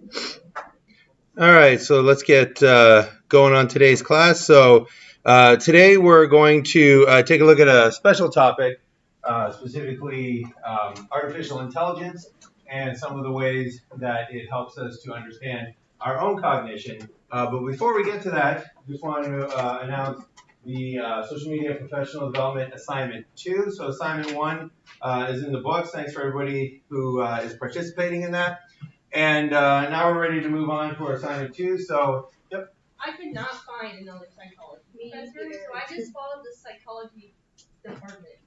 All right, so let's get going on today's class. So today we're going to take a look at a special topic, specifically artificial intelligence and some of the ways that it helps us to understand our own cognition. But before we get to that, I just want to announce the Social Media Professional Development Assignment 2. So Assignment 1 is in the books. Thanks for everybody who is participating in that. And now we're ready to move on to our assignment 2. So, yep. I could not find another psychology professor, so I just followed the psychology department.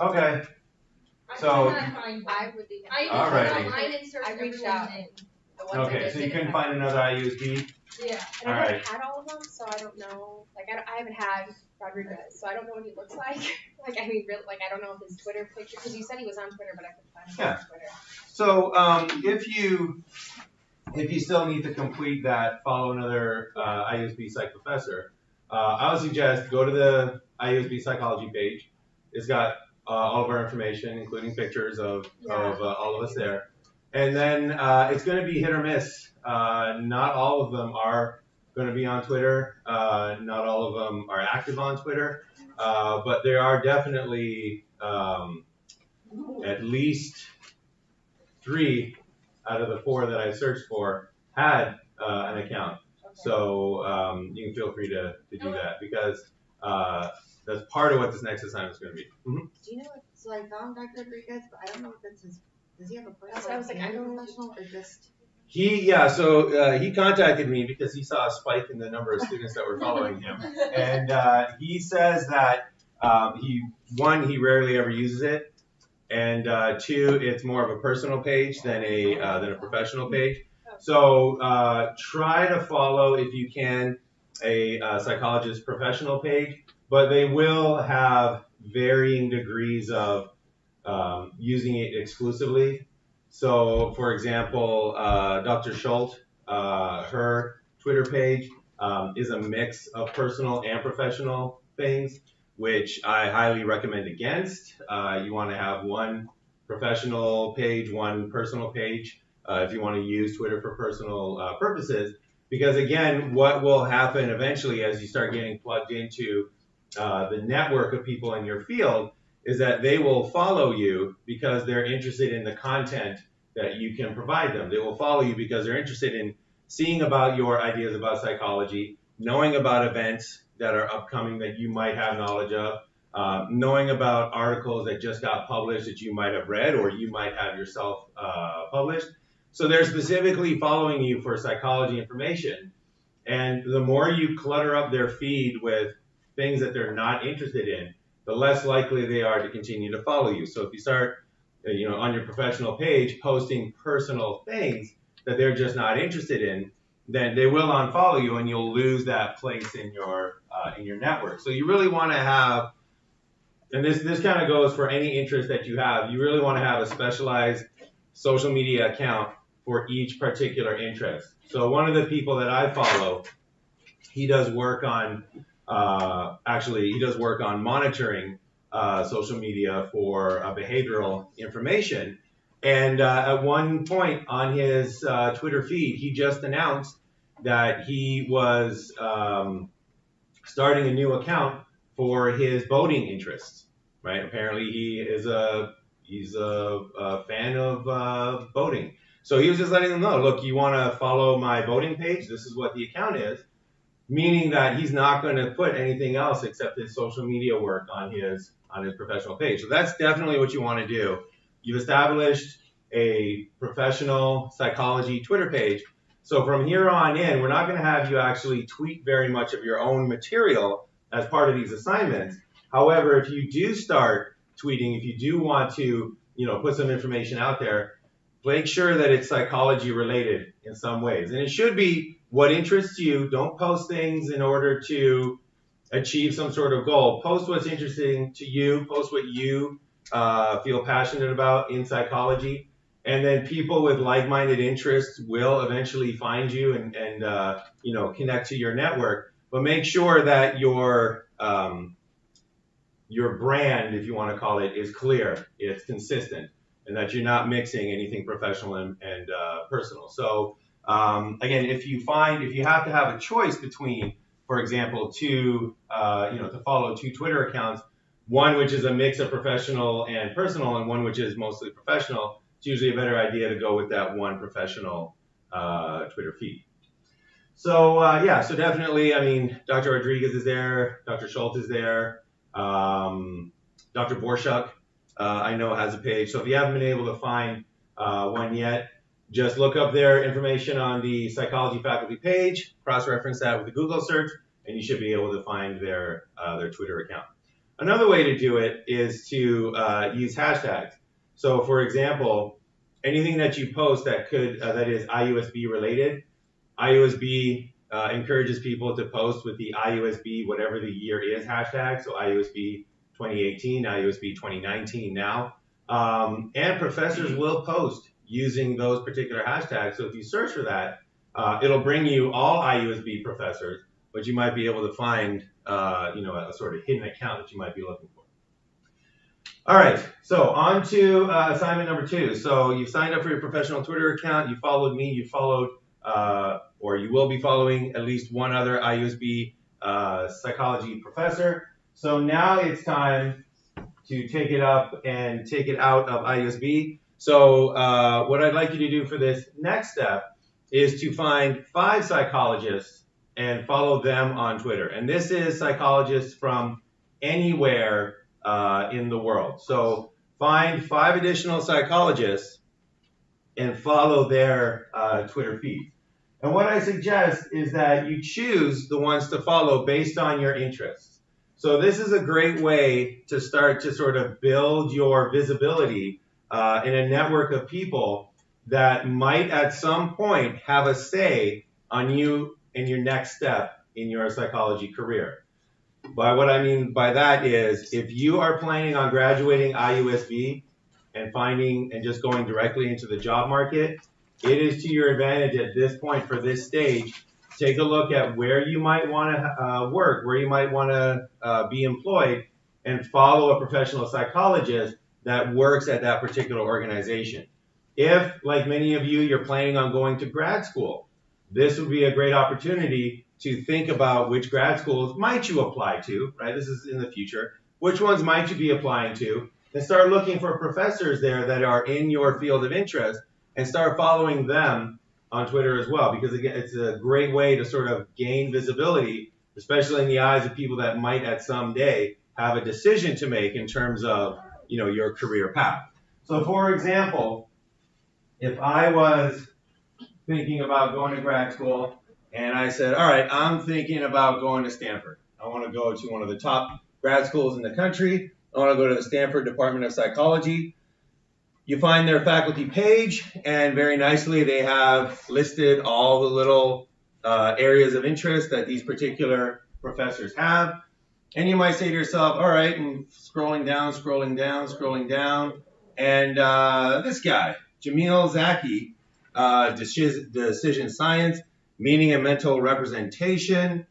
Okay. So I all right. online and searched. I reached out. Okay, so you couldn't find another IUSB? Yeah. And I haven't had all of them, so I don't know. Like, I haven't had Rodriguez, so I don't know what he looks like. Like, I mean, really, like, I don't know if his Twitter picture, because you said he was on Twitter, but I couldn't find him on Twitter. So, if you still need to complete that, follow another IUSB Psych professor, I would suggest go to the IUSB Psychology page. It's got all of our information, including pictures of all of us there. And then it's going to be hit or miss. Not all of them are going to be on Twitter. Not all of them are active on Twitter. But there are definitely at least 3 out of the 4 that I searched for had an account. Okay. So you can feel free to do that because that's part of what this next assignment is going to be. Mm-hmm. Do you know if, so I found Dr. Rodriguez, but I don't know if that's his, does he have a personal, I was like, I don't know, professional or just? He contacted me because he saw a spike in the number of students that were following him. And he says that he rarely ever uses it. And 2, it's more of a personal page than a professional page. So try to follow, if you can, a psychologist professional page, but they will have varying degrees of using it exclusively. So, for example, Dr. Schultz, her Twitter page is a mix of personal and professional things, which I highly recommend against. You want to have one professional page, one personal page, if you want to use Twitter for personal purposes. Because again, what will happen eventually as you start getting plugged into the network of people in your field is that they will follow you because they're interested in the content that you can provide them. They will follow you because they're interested in seeing about your ideas about psychology, knowing about events that are upcoming that you might have knowledge of, knowing about articles that just got published that you might have read or you might have yourself published. So they're specifically following you for psychology information. And the more you clutter up their feed with things that they're not interested in, the less likely they are to continue to follow you. So if you start, on your professional page posting personal things that they're just not interested in, then they will unfollow you and you'll lose that place in your network. So you really want to have, and this kind of goes for any interest that you have, you really want to have a specialized social media account for each particular interest. So one of the people that I follow, he does work on monitoring social media for behavioral information. And at one point on his Twitter feed, he just announced that he was starting a new account for his boating interests. Right? Apparently, he's a fan of boating. So he was just letting them know, look, you want to follow my boating page? This is what the account is. Meaning that he's not going to put anything else except his social media work on his professional page. So that's definitely what you want to do. You've established a professional psychology Twitter page. So from here on in, we're not going to have you actually tweet very much of your own material as part of these assignments. However, if you do start tweeting, if you do want to, put some information out there, make sure that it's psychology related in some ways. And it should be what interests you. Don't post things in order to achieve some sort of goal. Post what's interesting to you. Post what you feel passionate about in psychology. And then people with like-minded interests will eventually find you and connect to your network. But make sure that your brand, if you want to call it, is clear, it's consistent, and that you're not mixing anything professional and personal. So Again, if you have to have a choice between, for example, to follow 2 Twitter accounts, one which is a mix of professional and personal, and one which is mostly professional, it's usually a better idea to go with that one professional Twitter feed. So so definitely, I mean, Dr. Rodriguez is there, Dr. Schultz is there, Dr. Borshuk, I know has a page. So if you haven't been able to find one yet, just look up their information on the psychology faculty page, cross-reference that with a Google search, and you should be able to find their Twitter account. Another way to do it is to use hashtags. So for example, anything that you post that is IUSB related, IUSB encourages people to post with the IUSB whatever the year is hashtag, so IUSB 2018, IUSB 2019 now. And professors will post using those particular hashtags. So if you search for that, it'll bring you all IUSB professors, but you might be able to find a sort of hidden account that you might be looking for. All right, so on to assignment number 2. So you've signed up for your professional Twitter account, you followed me, you followed or you will be following at least one other IUSB psychology professor. So now it's time to take it up and take it out of IUSB. So what I'd like you to do for this next step is to find 5 psychologists and follow them on Twitter. And this is psychologists from anywhere in the world. So find 5 additional psychologists and follow their Twitter feed. And what I suggest is that you choose the ones to follow based on your interests. So this is a great way to start to sort of build your visibility in a network of people that might at some point have a say on you in your next step in your psychology career. But what I mean by that is if you are planning on graduating IUSB and just going directly into the job market, it is to your advantage at this point for this stage. Take a look at where you might want to work, where you might want to be employed, and follow a professional psychologist that works at that particular organization. If, like many of you, you're planning on going to grad school, this would be a great opportunity to think about which grad schools might you apply to, right? This is in the future. Which ones might you be applying to? And start looking for professors there that are in your field of interest and start following them on Twitter as well, because again, it's a great way to sort of gain visibility, especially in the eyes of people that might at some day have a decision to make in terms of, your career path. So for example, if I was thinking about going to grad school and I said, all right, I'm thinking about going to Stanford. I want to go to one of the top grad schools in the country. I want to go to the Stanford Department of Psychology. You find their faculty page, and very nicely they have listed all the little areas of interest that these particular professors have. And you might say to yourself, all right, and scrolling down, and this guy, Jamil Zaki, decision science, meaning and mental representation,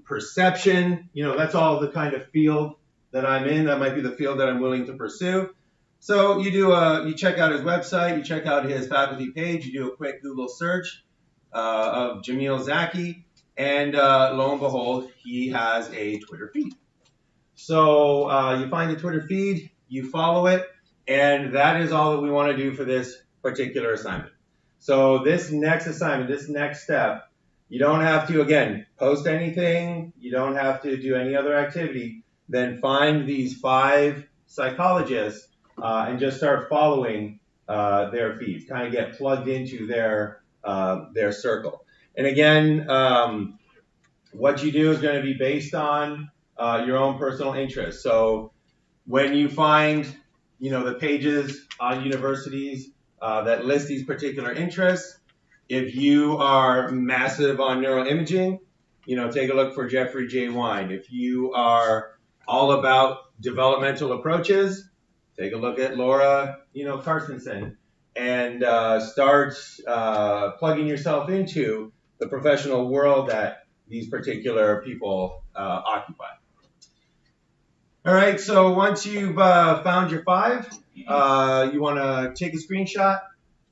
perception, that's all the kind of field that I'm in. That might be the field that I'm willing to pursue. So you check out his website, you check out his faculty page, you do a quick Google search of Jamil Zaki, and lo and behold, he has a Twitter feed. So you find the Twitter feed, you follow it, and that is all that we want to do for this particular assignment. So this next assignment, this next step, you don't have to, again, post anything, you don't have to do any other activity, then find these 5 psychologists and just start following their feeds, kind of get plugged into their circle. And again, what you do is going to be based on your own personal interests. So when you find, the pages on universities that list these particular interests, if you are massive on neuroimaging, take a look for Jeffrey J. Wine. If you are all about developmental approaches, take a look at Laura, Carstensen, and start plugging yourself into the professional world that these particular people occupy. All right, so once you've found your 5, you want to take a screenshot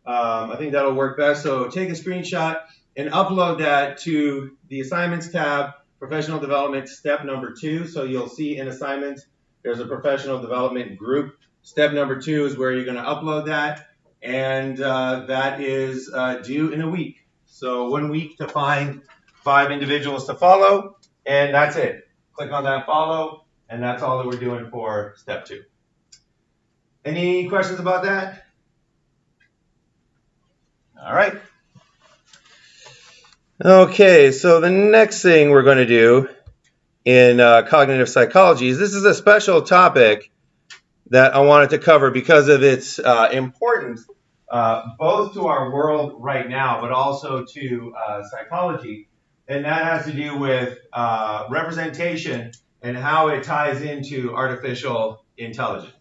I think that'll work best. So take a screenshot and upload that to the assignments tab, professional development, step number 2. So you'll see in assignments, there's a professional development group. Step number 2 is where you're going to upload that. And that is due in a week. So 1 week to find 5 individuals to follow. And that's it. Click on that follow. And that's all that we're doing for step 2. Any questions about that? All right. Okay, so the next thing we're going to do in cognitive psychology is this is a special topic that I wanted to cover because of its importance both to our world right now, but also to psychology. And that has to do with representation and how it ties into artificial intelligence.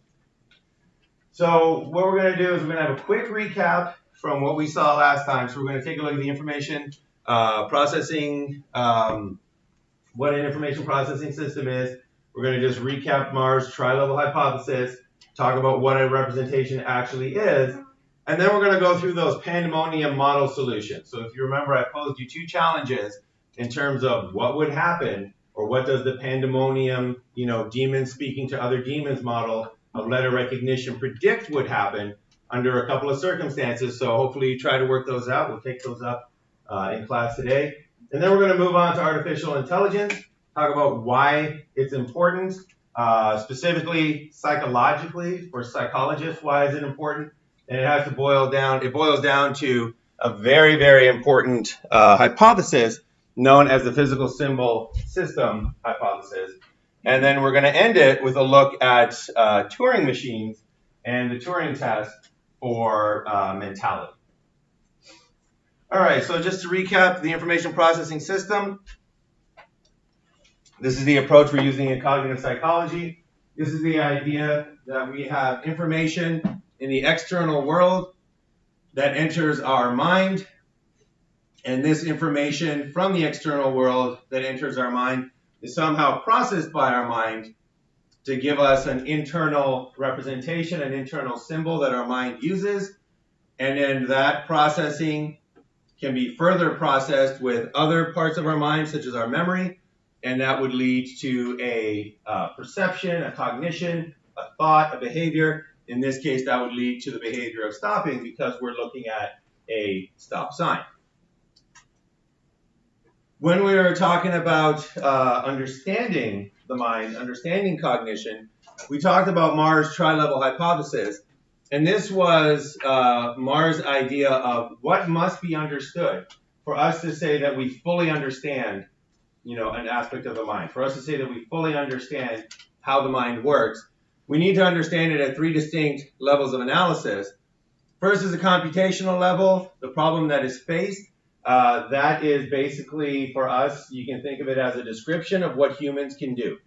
So what we're going to do is we're going to have a quick recap from what we saw last time. So we're going to take a look at the information processing, what an information processing system is. We're going to just recap Marr's tri-level hypothesis, talk about what a representation actually is, and then we're going to go through those Pandemonium model solutions. So if you remember, I posed you 2 challenges in terms of what would happen, or what does the Pandemonium, demons speaking to other demons model of letter recognition predict would happen under a couple of circumstances. So hopefully you try to work those out. We'll take those up in class today. And then we're going to move on to artificial intelligence, talk about why it's important, specifically psychologically for psychologists, why is it important? And it boils down to a very, very important hypothesis known as the physical symbol system hypothesis. And then we're going to end it with a look at Turing machines and the Turing test for mentality. All right, so just to recap the information processing system, this is the approach we're using in cognitive psychology. This is the idea that we have information in the external world that enters our mind, and this information from the external world that enters our mind is somehow processed by our mind to give us an internal representation, an internal symbol that our mind uses, and then that processing can be further processed with other parts of our mind, such as our memory, and that would lead to a perception, a cognition, a thought, a behavior. In this case, that would lead to the behavior of stopping because we're looking at a stop sign. When we were talking about understanding the mind, understanding cognition, we talked about Marr's tri-level hypothesis. And this was Marr's idea of what must be understood for us to say that we fully understand, an aspect of the mind. For us to say that we fully understand how the mind works, we need to understand it at 3 distinct levels of analysis. First is the computational level, the problem that is faced. That is basically, for us, you can think of it as a description of what humans can do.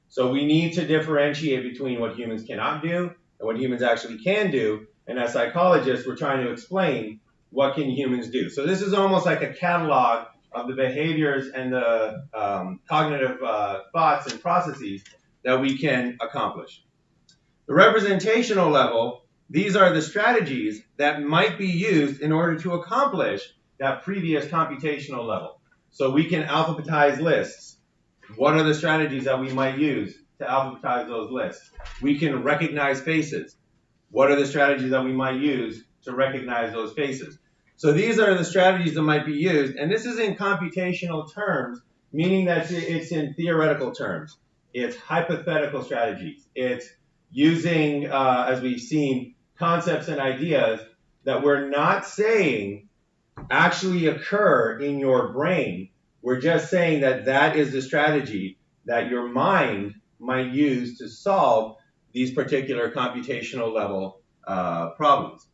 So we need to differentiate between what humans cannot do and what humans actually can do. And as psychologists, we're trying to explain what can humans do. So this is almost like a catalog of the behaviors and the cognitive thoughts and processes that we can accomplish. The representational level, these are the strategies that might be used in order to accomplish that previous computational level. So we can alphabetize lists. What are the strategies that we might use to alphabetize those lists? We can recognize faces. What are the strategies that we might use to recognize those faces? So these are the strategies that might be used, and this is in computational terms, meaning that it's in theoretical terms. It's hypothetical strategies. It's using, as we've seen, concepts and ideas that we're not saying actually occur in your brain. We're just saying that that is the strategy that your mind might use to solve these particular computational level problems.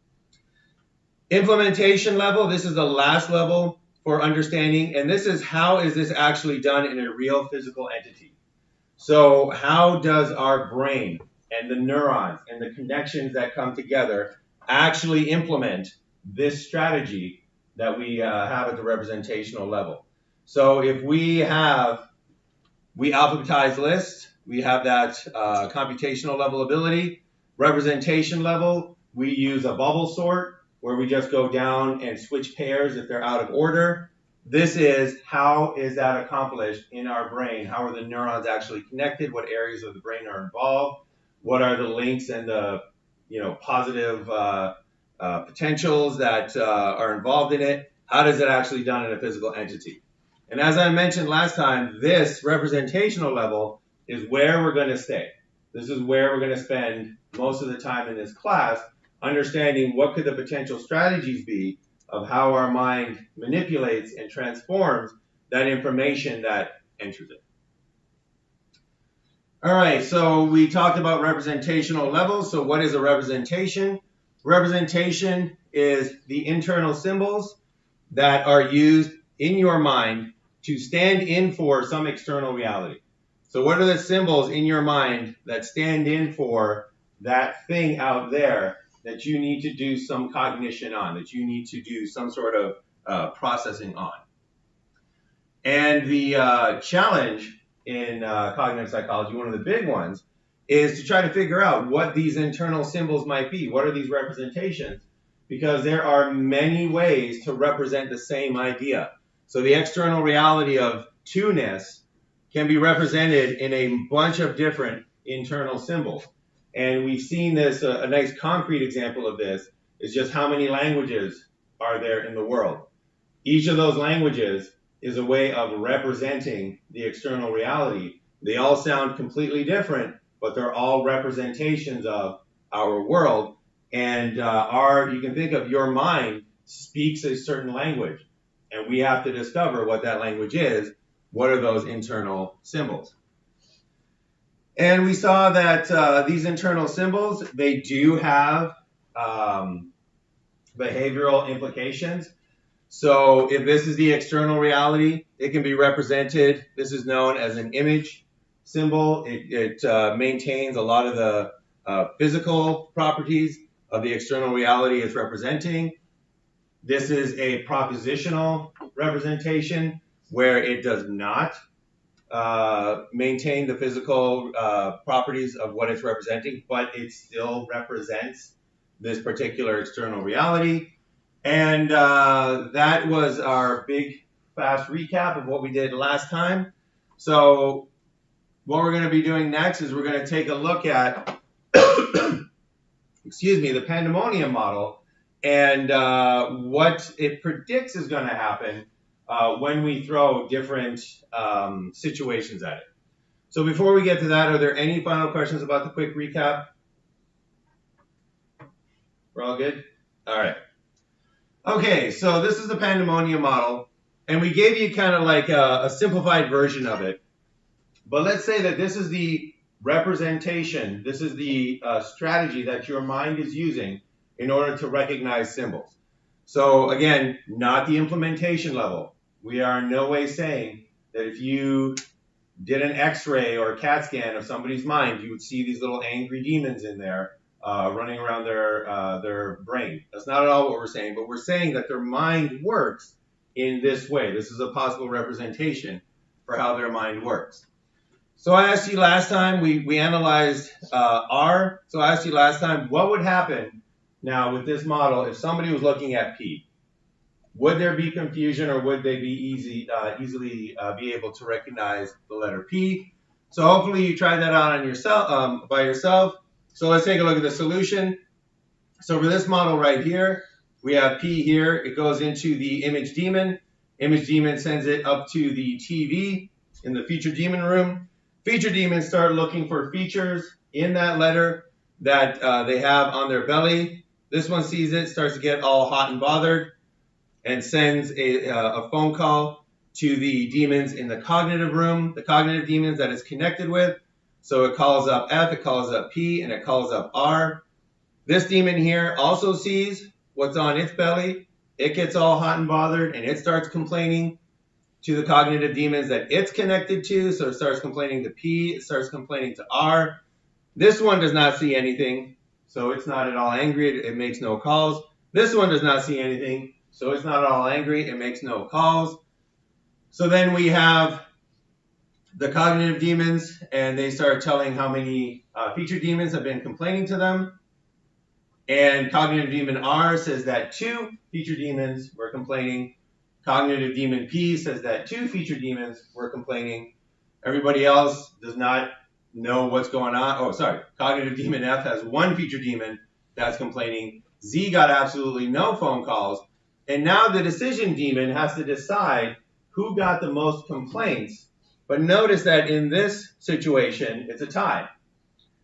Implementation level, this is the last level for understanding, and this is how is this actually done in a real physical entity. So how does our brain and the neurons and the connections that come together actually implement this strategy that we have at the representational level? So if we alphabetize lists, we have that computational level ability. Representation level, we use a bubble sort. where we just go down and switch pairs if they're out of order. This is how is that accomplished in our brain? How are the neurons actually connected? What areas of the brain are involved? What are the links and the positive potentials that are involved in it? How does it actually done in a physical entity? And as I mentioned last time, this representational level is where we're going to stay. This is where we're going to spend most of the time in this class, understanding what could the potential strategies be of how our mind manipulates and transforms that information that enters it. All right, so we talked about representational levels. So what is a representation? Representation is the internal symbols that are used in your mind to stand in for some external reality. So what are the symbols in your mind that stand in for that thing out there that you need to do some cognition on, that you need to do some sort of processing on? And the challenge in cognitive psychology, one of the big ones, is to try to figure out what these internal symbols might be. What are these representations? Because there are many ways to represent the same idea. So the external reality of two-ness can be represented in a bunch of different internal symbols. And we've seen this, a nice concrete example of this is just how many languages are there in the world. Each of those languages is a way of representing the external reality. They all sound completely different, but they're all representations of our world. And you can think of your mind speaks a certain language, and we have to discover what that language is. What are those internal symbols? And we saw that these internal symbols, they do have behavioral implications. So if this is the external reality, it can be represented. This is known as an image symbol. It maintains a lot of the physical properties of the external reality it's representing. This is a propositional representation where it does not maintain the physical properties of what it's representing, but it still represents this particular external reality. And that was our big, fast recap of what we did last time. So what we're going to be doing next is we're going to take a look at, the Pandemonium model and what it predicts is going to happen when we throw different situations at it. So before we get to that, are there any final questions about the quick recap? We're all good? All right. Okay, so this is the Pandemonium model, and we gave you kind of like a simplified version of it. But let's say that this is the representation, this is the strategy that your mind is using in order to recognize symbols. So again, not the implementation level. We are in no way saying that if you did an X-ray or a CAT scan of somebody's mind, you would see these little angry demons in there running around their brain. That's not at all what we're saying, but we're saying that their mind works in this way. This is a possible representation for how their mind works. So I asked you last time, we analyzed R. So I asked you last time, what would happen now with this model if somebody was looking at P? Would there be confusion, or would they be easily be able to recognize the letter P? So hopefully you tried that out on yourself, by yourself. So let's take a look at the solution. So for this model right here, we have P here. It goes into the image demon. Image demon sends it up to the TV in the feature demon room. Feature demons start looking for features in that letter that they have on their belly. This one sees it, starts to get all hot and bothered, and sends a phone call to the demons in the cognitive room, the cognitive demons that it's connected with. So it calls up F, it calls up P, and it calls up R. This demon here also sees what's on its belly. It gets all hot and bothered, and it starts complaining to the cognitive demons that it's connected to. So it starts complaining to P, it starts complaining to R. This one does not see anything, so it's not at all angry. It makes no calls. This one does not see anything, so it's not at all angry. It makes no calls. So then we have the cognitive demons, and they start telling how many feature demons have been complaining to them. And cognitive demon R says that 2 feature demons were complaining. Cognitive demon P says that 2 feature demons were complaining. Everybody else does not know what's going on. Oh, sorry. Cognitive demon F has 1 feature demon that's complaining. Z got absolutely no phone calls. And now the decision demon has to decide who got the most complaints. But notice that in this situation, it's a tie.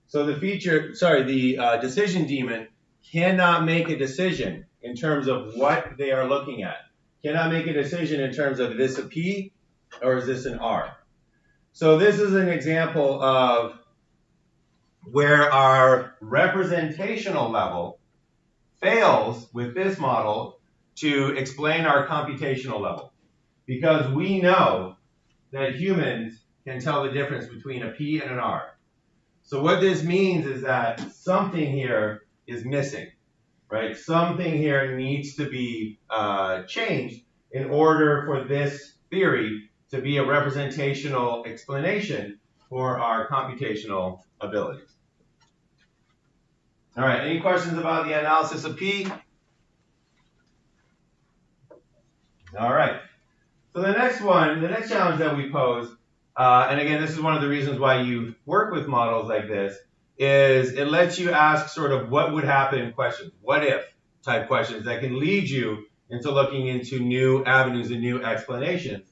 So the decision demon cannot make a decision in terms of what they are looking at. Cannot make a decision in terms of, is this a P or is this an R? So this is an example of where our representational level fails with this model to explain our computational level. Because we know that humans can tell the difference between a P and an R. So what this means is that something here is missing, right? Something here needs to be changed in order for this theory to be a representational explanation for our computational abilities. All right, any questions about the analysis of P? All right. So the next challenge that we pose, and again, this is one of the reasons why you work with models like this, is it lets you ask sort of what would happen questions, what if type questions that can lead you into looking into new avenues and new explanations.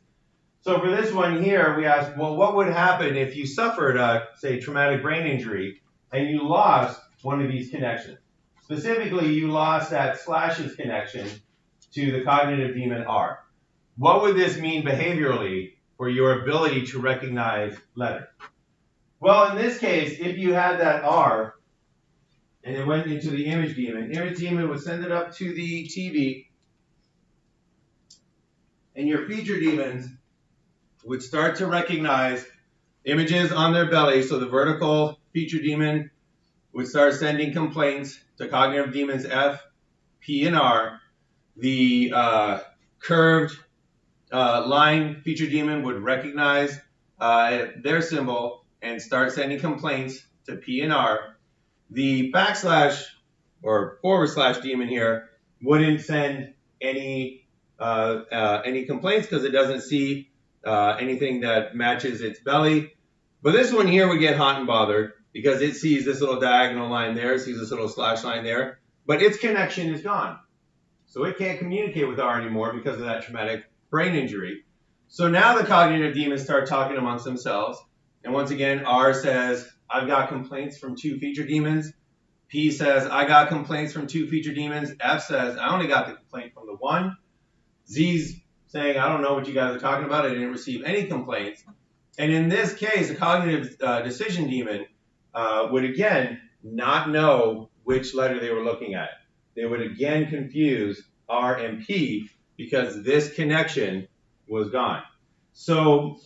So for this one here, we ask, well, what would happen if you suffered a, say, traumatic brain injury and you lost one of these connections? Specifically, you lost that slashes connection to the cognitive demon R. What would this mean behaviorally for your ability to recognize letters? Well, in this case, if you had that R and it went into the image demon would send it up to the TV, and your feature demons would start to recognize images on their belly. So the vertical feature demon would start sending complaints to cognitive demons F, P, and R. The curved line feature demon would recognize their symbol and start sending complaints to P and R. The backslash or / demon here wouldn't send any complaints because it doesn't see anything that matches its belly. But this one here would get hot and bothered because it sees this little diagonal line there, it sees this little slash line there, but its connection is gone. So it can't communicate with R anymore because of that traumatic brain injury. So now the cognitive demons start talking amongst themselves. And once again, R says, I've got complaints from 2 feature demons. P says, I got complaints from 2 feature demons. F says, I only got the complaint from the 1. Z's saying, I don't know what you guys are talking about. I didn't receive any complaints. And in this case, a cognitive decision demon would again not know which letter they were looking at. They would again confuse R and P because this connection was gone. So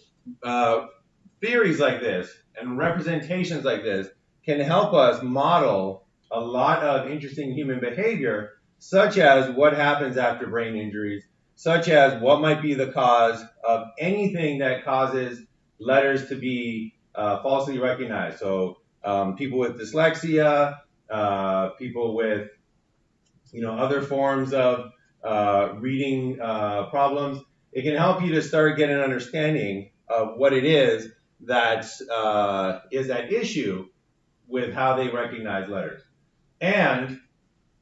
theories like this and representations like this can help us model a lot of interesting human behavior, such as what happens after brain injuries, such as what might be the cause of anything that causes letters to be falsely recognized. So people with dyslexia, people with other forms of reading problems. It can help you to start getting an understanding of what it is that is at issue with how they recognize letters. And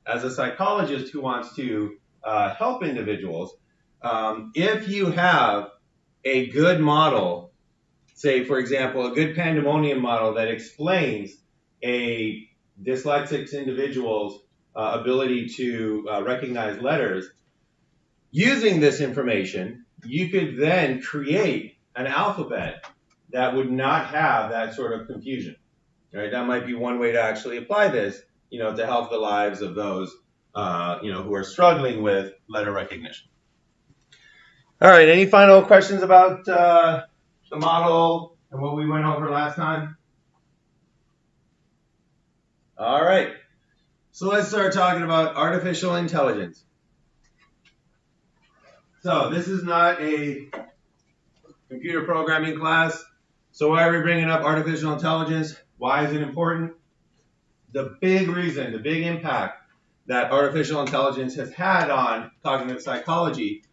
as a psychologist who wants to help individuals, if you have a good model, say, for example, a good Pandemonium model that explains a dyslexic individual's ability to recognize letters, using this information, you could then create an alphabet that would not have that sort of confusion. Right? That might be one way to actually apply this, to help the lives of those, who are struggling with letter recognition. All right, any final questions about the model and what we went over last time? All right, so let's start talking about artificial intelligence. So this is not a computer programming class. So why are we bringing up artificial intelligence? Why is it important? The big reason, the big impact that artificial intelligence has had on cognitive psychology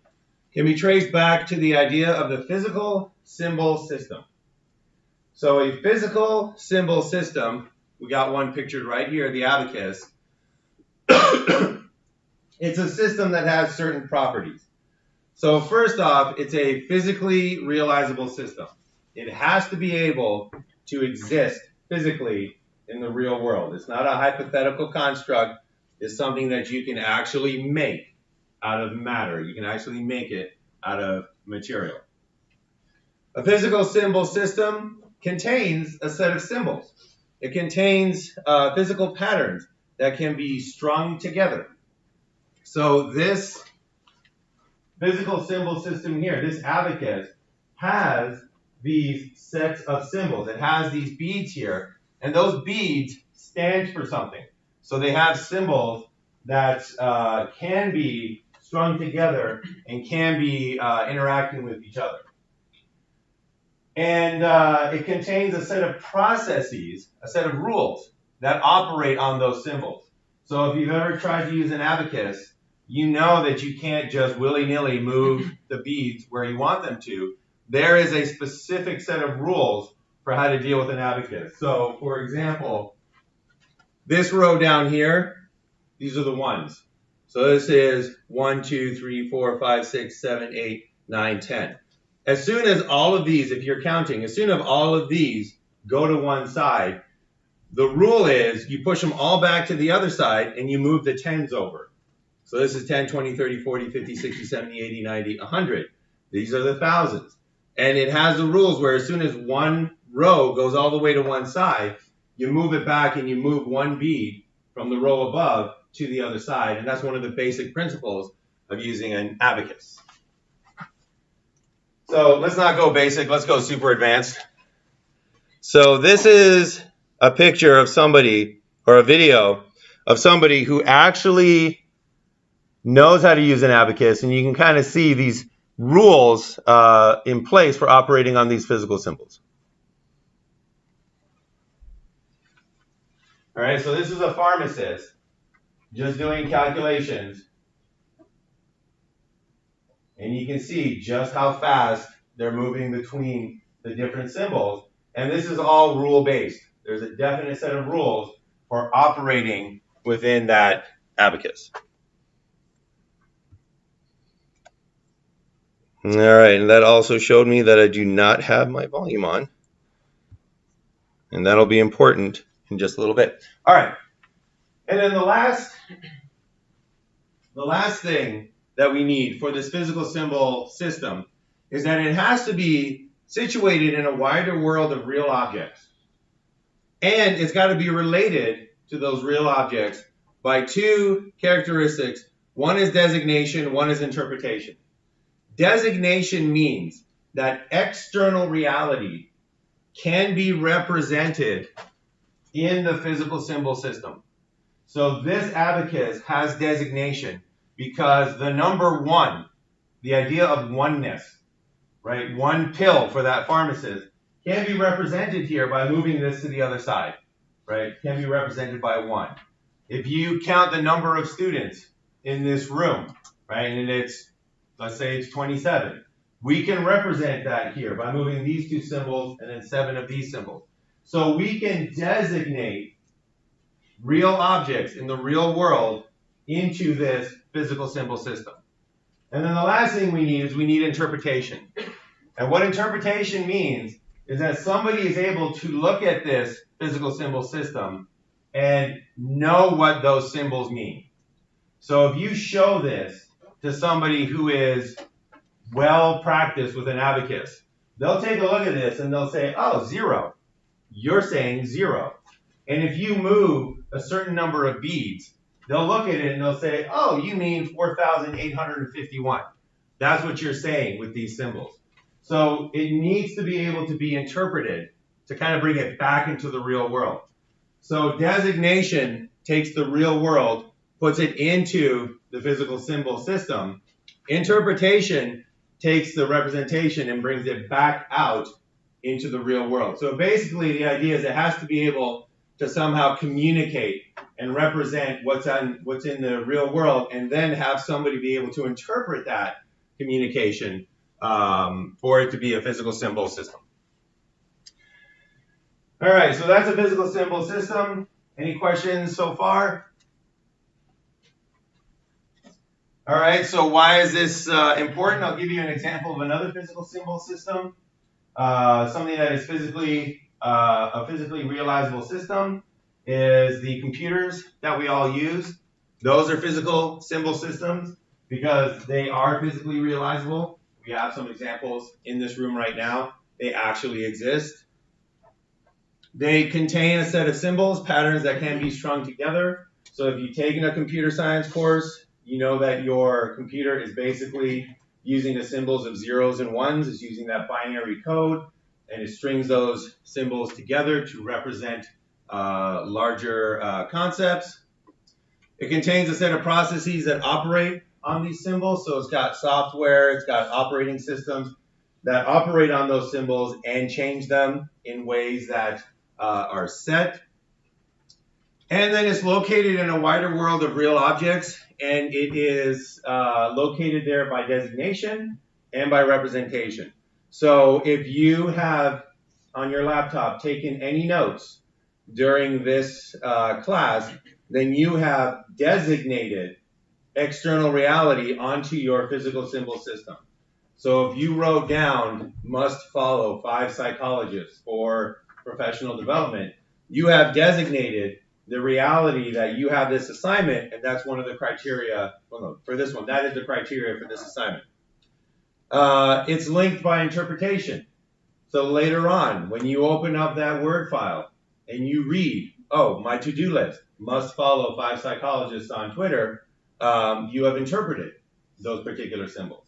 can be traced back to the idea of the physical symbol system. So a physical symbol system, we got one pictured right here, the abacus. It's a system that has certain properties. So first off, it's a physically realizable system. It has to be able to exist physically in the real world. It's not a hypothetical construct. It's something that you can actually make out of matter. You can actually make it out of material. A physical symbol system contains a set of symbols. It contains physical patterns that can be strung together. So this physical symbol system here, this abacus, has these sets of symbols. It has these beads here, and those beads stand for something. So they have symbols that can be strung together and can be interacting with each other. And it contains a set of processes, a set of rules that operate on those symbols. So if you've ever tried to use an abacus, you know that you can't just willy-nilly move the beads where you want them to. There is a specific set of rules for how to deal with an abacus. So, for example, this row down here, these are the ones. So this is 1, 2, 3, 4, 5, 6, 7, 8, 9, 10. As soon as all of these, if you're counting, as soon as all of these go to one side, the rule is you push them all back to the other side and you move the tens over. So this is 10, 20, 30, 40, 50, 60, 70, 80, 90, 100. These are the thousands. And it has the rules where as soon as one row goes all the way to one side, you move it back and you move one bead from the row above to the other side. And that's one of the basic principles of using an abacus. So let's not go basic, let's go super advanced. So this is a picture of somebody, or a video of somebody who actually knows how to use an abacus, and you can kind of see these rules in place for operating on these physical symbols. All right, so this is a pharmacist just doing calculations. And you can see just how fast they're moving between the different symbols. And this is all rule-based. There's a definite set of rules for operating within that abacus. All right, and that also showed me that I do not have my volume on. And that'll be important in just a little bit. All right, and then the last thing that we need for this physical symbol system is that it has to be situated in a wider world of real objects. And it's got to be related to those real objects by two characteristics. One is designation, one is interpretation. Designation means that external reality can be represented in the physical symbol system. So this abacus has designation because the number one, the idea of oneness, right? One pill for that pharmacist can be represented here by moving this to the other side, right? Can be represented by 1. If you count the number of students in this room, right, and it's, let's say it's 27, we can represent that here by moving these two symbols and then 7 of these symbols. So we can designate real objects in the real world into this physical symbol system. And then the last thing we need is we need interpretation. And what interpretation means is that somebody is able to look at this physical symbol system and know what those symbols mean. So if you show this to somebody who is well practiced with an abacus, they'll take a look at this and they'll say, oh, 0. You're saying 0. And if you move a certain number of beads, they'll look at it and they'll say, oh, you mean 4,851. That's what you're saying with these symbols. So it needs to be able to be interpreted to kind of bring it back into the real world. So designation takes the real world, puts it into the physical symbol system. Interpretation takes the representation and brings it back out into the real world. So basically the idea is it has to be able to somehow communicate and represent what's in the real world, and then have somebody be able to interpret that communication for it to be a physical symbol system. All right, so that's a physical symbol system. Any questions so far? All right, so why is this important? I'll give you an example of another physical symbol system. Something that is a physically realizable system is the computers that we all use. Those are physical symbol systems because they are physically realizable. We have some examples in this room right now. They actually exist. They contain a set of symbols, patterns that can be strung together. So if you've taken a computer science course, you know that your computer is basically using the symbols of zeros and ones. It's using that binary code, and it strings those symbols together to represent larger concepts. It contains a set of processes that operate on these symbols. So it's got software, it's got operating systems that operate on those symbols and change them in ways that are set. And then it's located in a wider world of real objects, and it is located there by designation and by representation. So if you have on your laptop taken any notes during this class, then you have designated external reality onto your physical symbol system. So if you wrote down must follow 5 psychologists for professional development, you have designated the reality that you have this assignment, and that's one of the criteria, well, no, for this one, that is the criteria for this assignment. It's linked by interpretation. So later on, when you open up that Word file and you read, oh, my to-do list must follow 5 psychologists on Twitter, you have interpreted those particular symbols.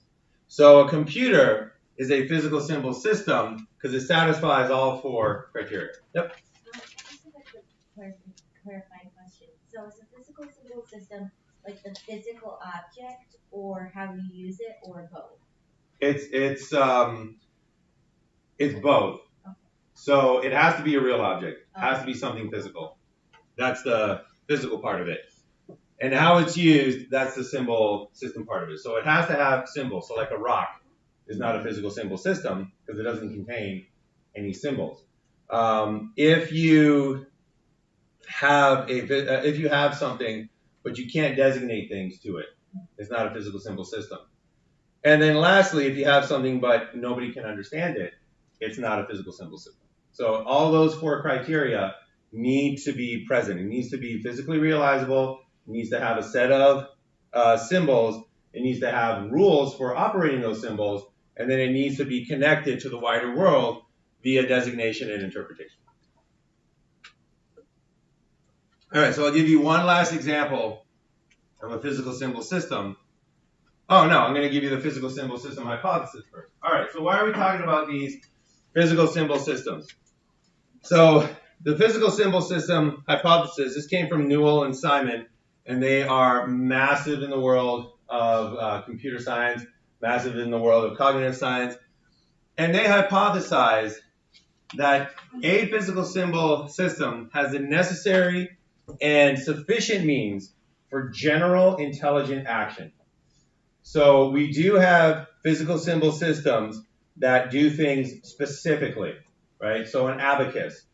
So a computer is a physical symbol system because it satisfies all 4 criteria. Yep. Just a clarifying question. So is a physical symbol system like the physical object, or how you use it, or both? It's both. Okay. So it has to be a real object. It has to be something physical. That's the physical part of it. And how it's used, that's the symbol system part of it. So it has to have symbols. So like a rock is not a physical symbol system because it doesn't contain any symbols. If you have something but you can't designate things to it, it's not a physical symbol system. And then lastly, if you have something but nobody can understand it, it's not a physical symbol system. So all those 4 criteria need to be present. It needs to be physically realizable. It needs to have a set of symbols. It needs to have rules for operating those symbols. And then it needs to be connected to the wider world via designation and interpretation. All right, so I'll give you one last example of a physical symbol system. Oh, no, I'm going to give you the physical symbol system hypothesis first. All right, so why are we talking about these physical symbol systems? So the physical symbol system hypothesis, this came from Newell and Simon, and they are massive in the world of computer science, massive in the world of cognitive science. And they hypothesized that a physical symbol system has the necessary and sufficient means for general intelligent action. So we do have physical symbol systems that do things specifically, right? So an abacus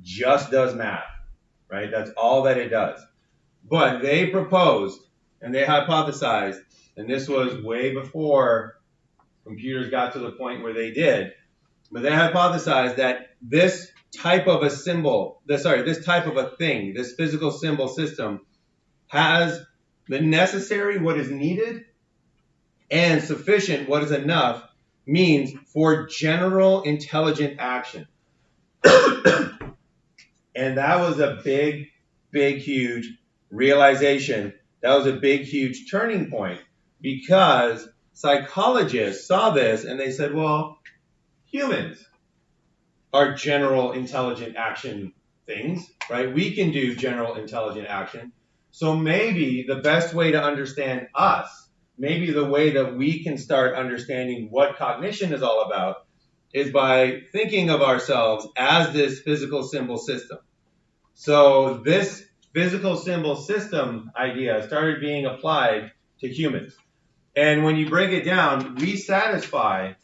just does math, right? That's all that it does. But they proposed and they hypothesized, and this was way before computers got to the point where they did, but they hypothesized that this type of a symbol, this type of a thing, this physical symbol system has the necessary, what is needed, and sufficient, what is enough, means for general intelligent action. And that was a big, huge realization. That was a big, huge turning point because psychologists saw this and they said, well, humans are general intelligent action things, right? We can do general intelligent action. So maybe the best way to understand us, maybe the way that we can start understanding what cognition is all about is by thinking of ourselves as this physical symbol system. So this physical symbol system idea started being applied to humans. And when you break it down, we satisfy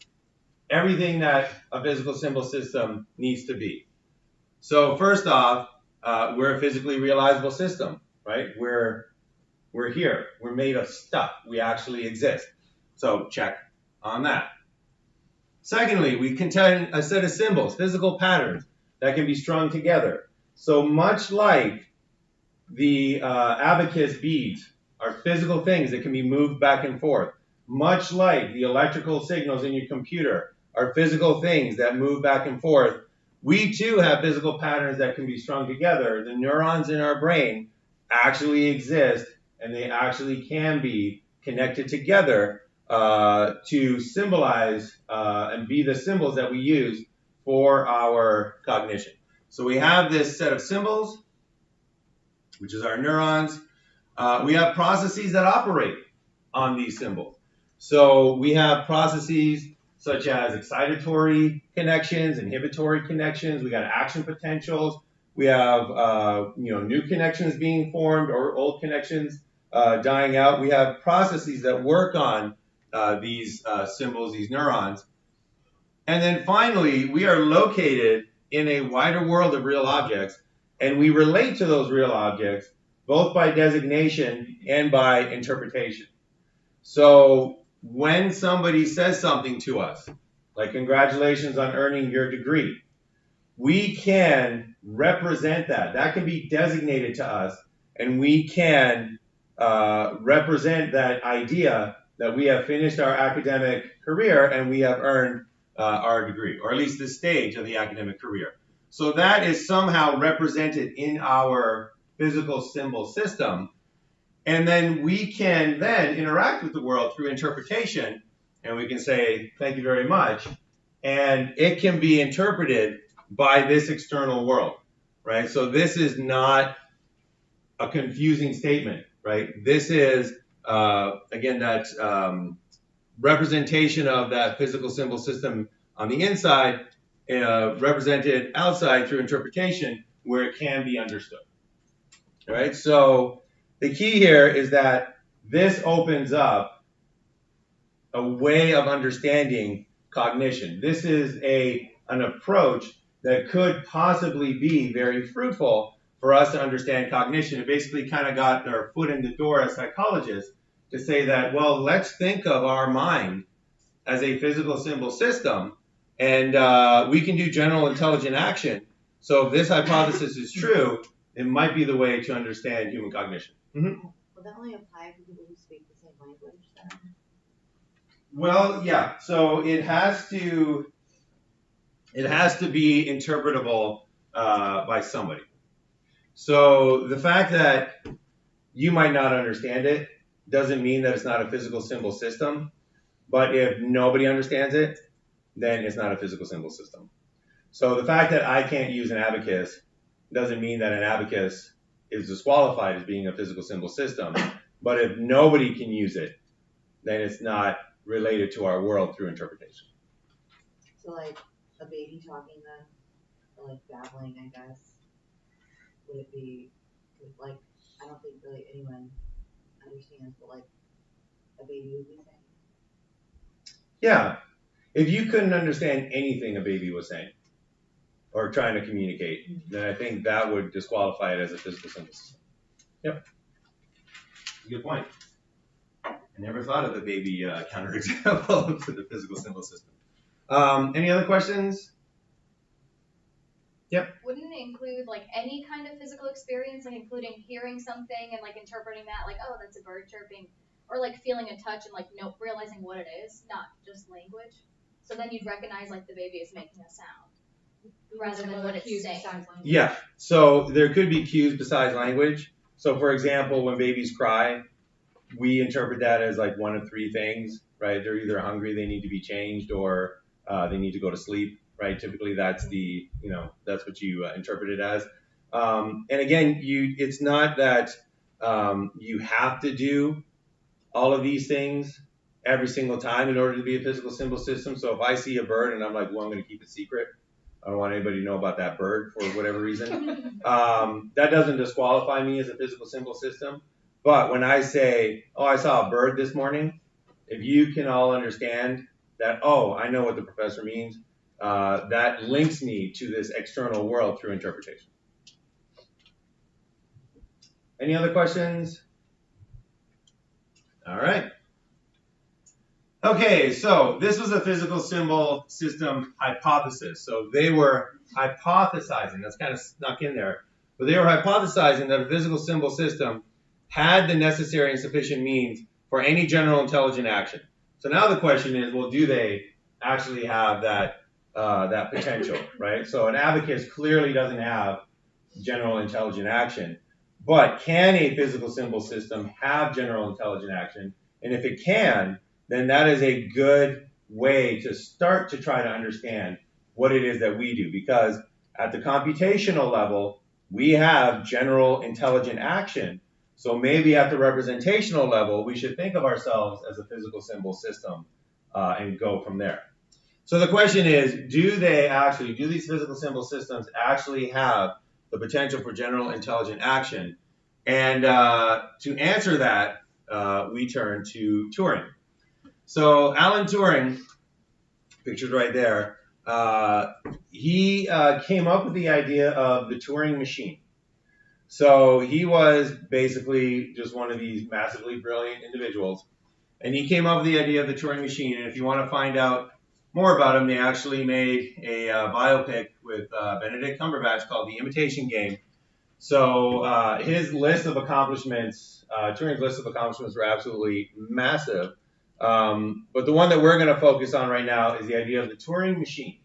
everything that a physical symbol system needs to be. So first off, we're a physically realizable system, right? We're here. We're made of stuff. We actually exist. So check on that. Secondly, we contain a set of symbols, physical patterns that can be strung together. So much like the abacus beads are physical things that can be moved back and forth, much like the electrical signals in your computer are physical things that move back and forth, we too have physical patterns that can be strung together. The neurons in our brain actually exist, and they actually can be connected together to symbolize and be the symbols that we use for our cognition. So we have this set of symbols, which is our neurons. We have processes that operate on these symbols. So we have processes such as excitatory connections, inhibitory connections. We got action potentials. We have new connections being formed or old connections dying out. We have processes that work on these symbols, these neurons. And then finally, we are located in a wider world of real objects, and we relate to those real objects both by designation and by interpretation. So when somebody says something to us, like congratulations on earning your degree, we can represent that. That can be designated to us, and we can represent that idea that we have finished our academic career and we have earned our degree, or at least this stage of the academic career. So that is somehow represented in our physical symbol system. And then we can then interact with the world through interpretation, and we can say, thank you very much. And it can be interpreted by this external world, right? So this is not a confusing statement, right? This is, again, that representation of that physical symbol system on the inside, represented outside through interpretation where it can be understood, right? So the key here is that this opens up a way of understanding cognition. This is an approach that could possibly be very fruitful for us to understand cognition. It basically kind of got their foot in the door as psychologists to say that, well, let's think of our mind as a physical symbol system, and we can do general intelligent action. So if this hypothesis is true, it might be the way to understand human cognition. Mm-hmm. Will that only apply for people who speak the same language then? Well, yeah. So it has to be interpretable by somebody. So the fact that you might not understand it doesn't mean that it's not a physical symbol system. But if nobody understands it, then it's not a physical symbol system. So the fact that I can't use an abacus doesn't mean that an abacus is disqualified as being a physical symbol system. But if nobody can use it, then it's not related to our world through interpretation. So like a baby talking then, or like babbling, I guess, would it be, like, I don't think really anyone understands what like a baby would be saying. Yeah. If you couldn't understand anything a baby was saying or trying to communicate, then I think that would disqualify it as a physical symbol system. Yep. Good point. I never thought of the baby counterexample to the physical symbol system. Any other questions? Yep. Wouldn't it include like any kind of physical experience, like including hearing something and like interpreting that, like, oh, that's a bird chirping, or like feeling a touch and like realizing what it is, not just language? So then you'd recognize like the baby is making a sound rather than what it's saying. Yeah. So there could be cues besides language. So for example, when babies cry, we interpret that as like one of three things, right? They're either hungry, they need to be changed, or they need to go to sleep, right? Typically that's that's what you interpret it as. And again, it's not that you have to do all of these things every single time in order to be a physical symbol system. So if I see a bird and I'm like, well, I'm going to keep it secret, I don't want anybody to know about that bird for whatever reason. That doesn't disqualify me as a physical symbol system. But when I say, oh, I saw a bird this morning, if you can all understand that, oh, I know what the professor means, that links me to this external world through interpretation. Any other questions? All right. Okay, so this was a physical symbol system hypothesis. So they were hypothesizing, that's kind of snuck in there, but they were hypothesizing that a physical symbol system had the necessary and sufficient means for any general intelligent action. So now the question is, well, do they actually have that potential, right? So an abacus clearly doesn't have general intelligent action, but can a physical symbol system have general intelligent action? And if it can, then that is a good way to start to try to understand what it is that we do. Because at the computational level, we have general intelligent action. So maybe at the representational level, we should think of ourselves as a physical symbol system and go from there. So the question is, do these physical symbol systems actually have the potential for general intelligent action? And to answer that, we turn to Turing. So Alan Turing, pictured right there, he came up with the idea of the Turing machine. So he was basically just one of these massively brilliant individuals, and he came up with the idea of the Turing machine. And if you want to find out more about him, they actually made a biopic with Benedict Cumberbatch called The Imitation Game. So his list of accomplishments, Turing's list of accomplishments were absolutely massive. But the one that we're going to focus on right now is the idea of the Turing machine.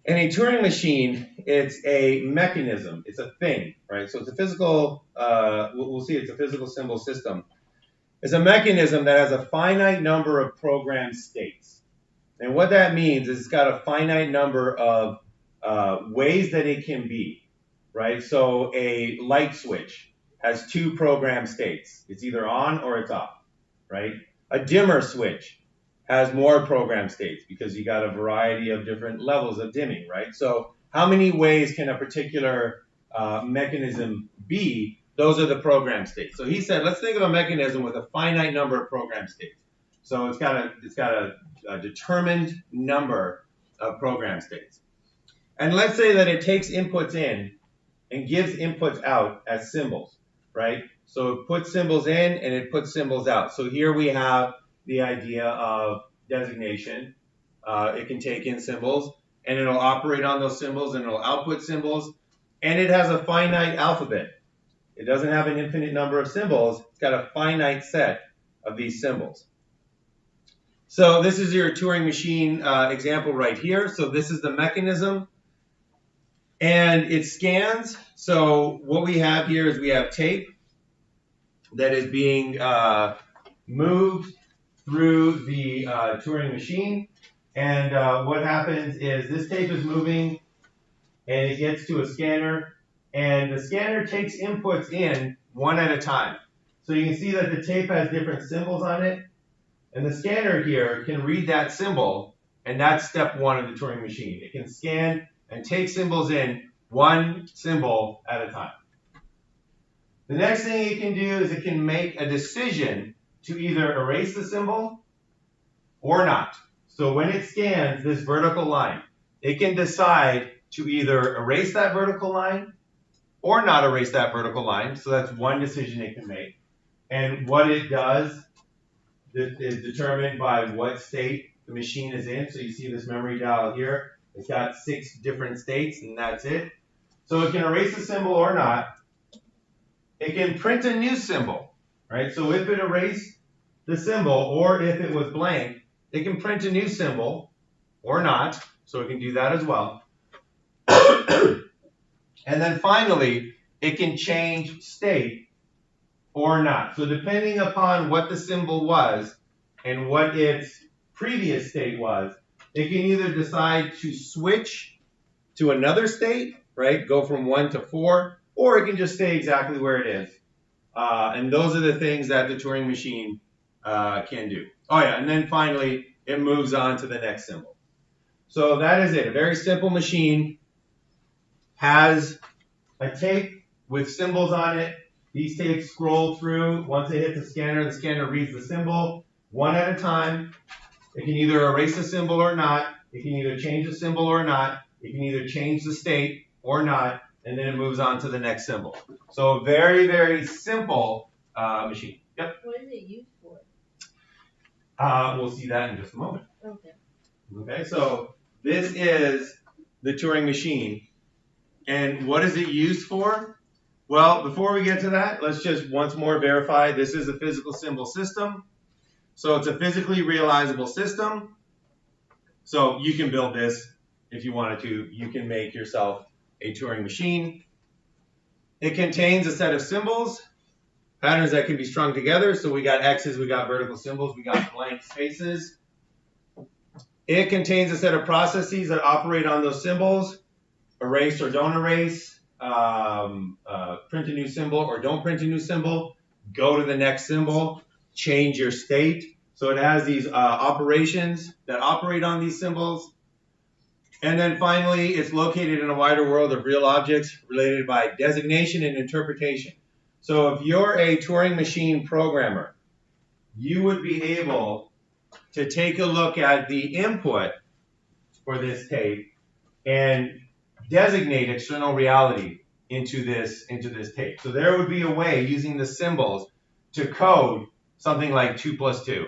And a Turing machine, it's a mechanism, it's a thing, right? So it's a physical, we'll see it's a physical symbol system. It's a mechanism that has a finite number of programmed states. And what that means is it's got a finite number of ways that it can be, right? So a light switch has 2 programmed states. It's either on or it's off, right? A dimmer switch has more program states because you got a variety of different levels of dimming, right? So how many ways can a particular mechanism be? Those are the program states. So he said, let's think of a mechanism with a finite number of program states. So it's got a determined number of program states. And let's say that it takes inputs in and gives inputs out as symbols, right? So it puts symbols in and it puts symbols out. So here we have the idea of designation. It can take in symbols and it'll operate on those symbols and it'll output symbols. And it has a finite alphabet. It doesn't have an infinite number of symbols. It's got a finite set of these symbols. So this is your Turing machine example right here. So this is the mechanism. And it scans. So what we have here is we have tape that is being moved through the Turing machine. And what happens is this tape is moving and it gets to a scanner. And the scanner takes inputs in one at a time. So you can see that the tape has different symbols on it. And the scanner here can read that symbol. And that's step 1 of the Turing machine. It can scan and take symbols in one symbol at a time. The next thing it can do is it can make a decision to either erase the symbol or not. So when it scans this vertical line, it can decide to either erase that vertical line or not erase that vertical line. So that's one decision it can make. And what it does is determined by what state the machine is in. So you see this memory dial here. It's got 6 different states, and that's it. So it can erase the symbol or not. It can print a new symbol, right? So if it erased the symbol or if it was blank, it can print a new symbol or not. So it can do that as well. And then finally, it can change state or not. So depending upon what the symbol was and what its previous state was, it can either decide to switch to another state, right? Go from 1 to 4, or it can just stay exactly where it is. And those are the things that the Turing machine can do. Oh yeah, and then finally, it moves on to the next symbol. So that is it. A very simple machine has a tape with symbols on it. These tapes scroll through. Once they hit the scanner reads the symbol one at a time. It can either erase the symbol or not. It can either change the symbol or not. It can either change the state or not. And then it moves on to the next symbol. So a very, very simple machine. Yep. What is it used for? We'll see that in just a moment. Okay. Okay, so this is the Turing machine. And what is it used for? Well, before we get to that, let's just once more verify this is a physical symbol system. So it's a physically realizable system. So you can build this if you wanted to. You can make yourself a Turing machine. It contains a set of symbols, patterns that can be strung together. So we got X's, we got vertical symbols, we got blank spaces. It contains a set of processes that operate on those symbols. Erase or don't erase, print a new symbol or don't print a new symbol, go to the next symbol, change your state. So it has these operations that operate on these symbols. And then finally, it's located in a wider world of real objects related by designation and interpretation. So if you're a Turing machine programmer, you would be able to take a look at the input for this tape and designate external reality into this tape. So there would be a way using the symbols to code something like 2 + 2,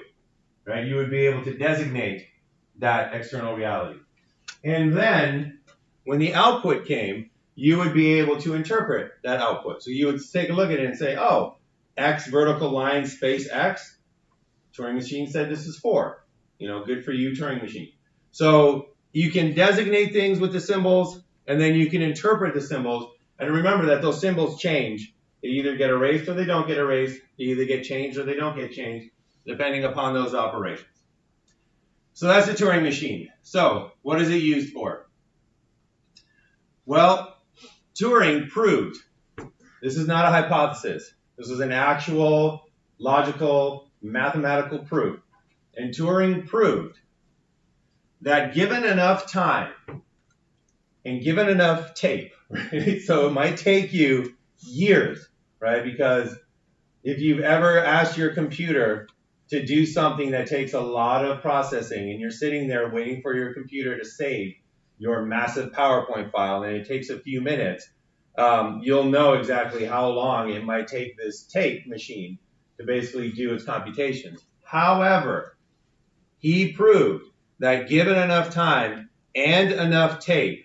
right? You would be able to designate that external reality. And then when the output came, you would be able to interpret that output. So you would take a look at it and say, oh, X vertical line space X, Turing machine said this is 4. You know, good for you, Turing machine. So you can designate things with the symbols, and then you can interpret the symbols. And remember that those symbols change. They either get erased or they don't get erased. They either get changed or they don't get changed, depending upon those operations. So that's the Turing machine. So what is it used for? Well, Turing proved, this is not a hypothesis. This is an actual, logical, mathematical proof. And Turing proved that given enough time and given enough tape, right? So it might take you years, right? Because if you've ever asked your computer to do something that takes a lot of processing and you're sitting there waiting for your computer to save your massive PowerPoint file and it takes a few minutes, you'll know exactly how long it might take this tape machine to basically do its computations. However, he proved that given enough time and enough tape,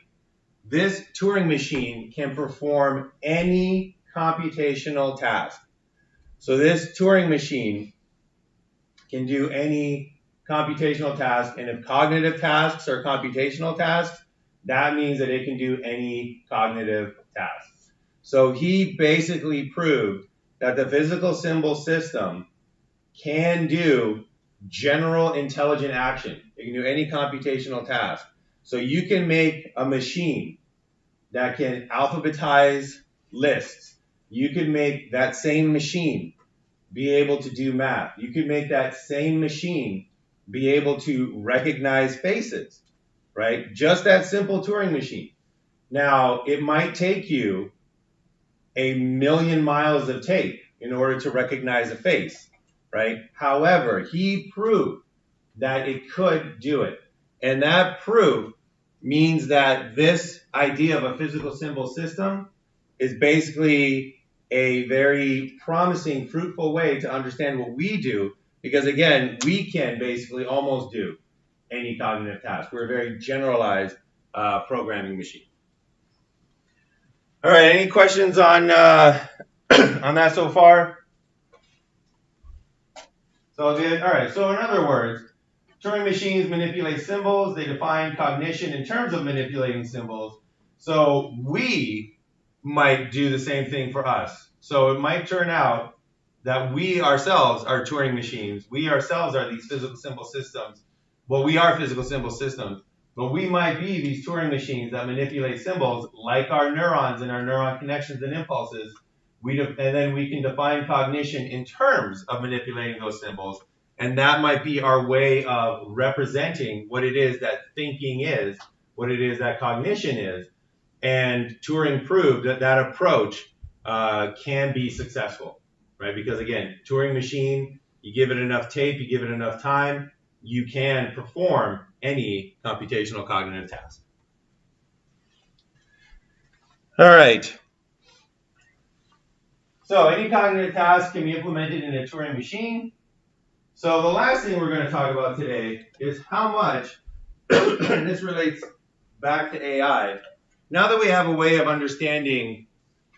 this Turing machine can perform any computational task. So this Turing machine can do any computational task, and if cognitive tasks are computational tasks, that means that it can do any cognitive task. So he basically proved that the physical symbol system can do general intelligent action. It can do any computational task. So you can make a machine that can alphabetize lists. You can make that same machine be able to do math. You can make that same machine be able to recognize faces, right? Just that simple Turing machine. Now, it might take you 1,000,000 miles of tape in order to recognize a face, right? However, he proved that it could do it. And that proof means that this idea of a physical symbol system is basically a very promising, fruitful way to understand what we do, because again, we can basically almost do any cognitive task. We're a very generalized programming machine. All right, any questions on on that so far? So in other words, Turing machines manipulate symbols. They define cognition in terms of manipulating symbols. So we might do the same thing for us. So it might turn out that we ourselves are Turing machines. We ourselves are these physical symbol systems. Well, we are physical symbol systems, but we might be these Turing machines that manipulate symbols like our neurons and our neuron connections and impulses. And then we can define cognition in terms of manipulating those symbols. And that might be our way of representing what it is that thinking is, what it is that cognition is. And Turing proved that that approach can be successful, right? Because again, Turing machine, you give it enough tape, you give it enough time, you can perform any computational cognitive task. All right. So any cognitive task can be implemented in a Turing machine. So the last thing we're going to talk about today is how much, and this relates back to AI, now that we have a way of understanding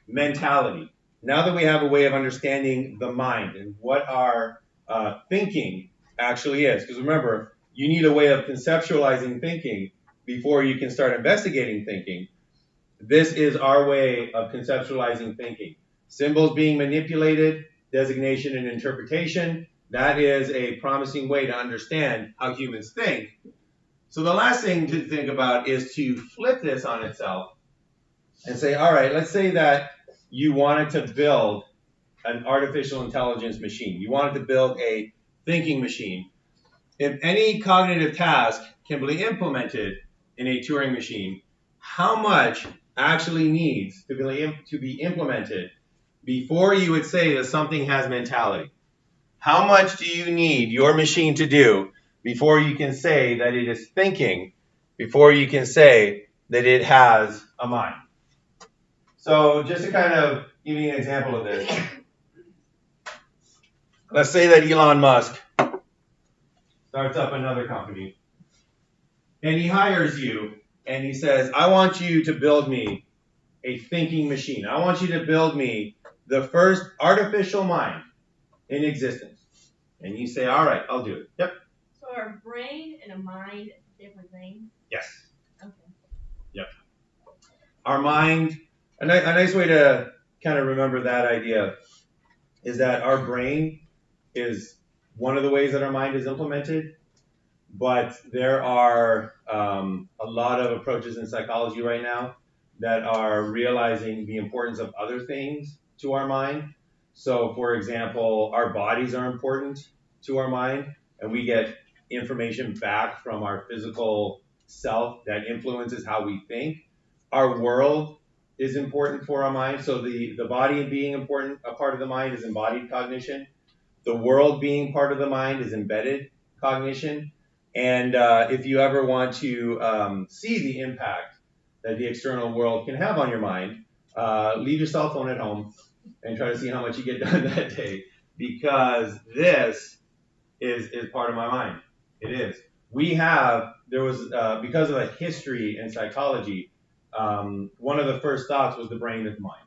mentality, now that we have a way of understanding the mind and what our thinking actually is, because remember, you need a way of conceptualizing thinking before you can start investigating thinking. This is our way of conceptualizing thinking. Symbols being manipulated, designation and interpretation, that is a promising way to understand how humans think. So the last thing to think about is to flip this on itself and say, all right, let's say that you wanted to build an artificial intelligence machine. You wanted to build a thinking machine. If any cognitive task can be implemented in a Turing machine, how much actually needs to be implemented before you would say that something has mentality? How much do you need your machine to do before you can say that it is thinking, before you can say that it has a mind? So just to kind of give you an example of this, let's say that Elon Musk starts up another company and he hires you and he says, I want you to build me a thinking machine. I want you to build me the first artificial mind in existence. And you say, all right, I'll do it. Yep. So are a brain and a mind different things? Yes. Okay. Yep. Our mind, a nice way to kind of remember that idea is that our brain is one of the ways that our mind is implemented, but there are a lot of approaches in psychology right now that are realizing the importance of other things to our mind. So, for example, our bodies are important to our mind, and we get information back from our physical self that influences how we think. Our world is important for our mind. So the body being important, a part of the mind is embodied cognition. The world being part of the mind is embedded cognition. And if you ever want to see the impact that the external world can have on your mind, leave your cell phone at home and try to see how much you get done that day, because this is part of my mind. It is. Because of a history in psychology, one of the first thoughts was the brain is the mind.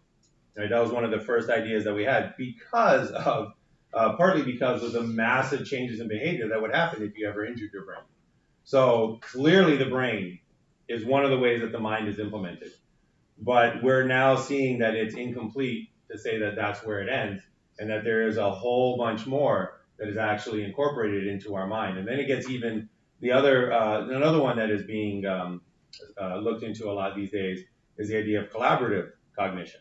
Right? That was one of the first ideas that we had because of, partly because of the massive changes in behavior that would happen if you ever injured your brain. So clearly the brain is one of the ways that the mind is implemented. But we're now seeing that it's incomplete to say that that's where it ends, and that there is a whole bunch more that is actually incorporated into our mind. And then it gets even another one that is being looked into a lot these days is the idea of collaborative cognition,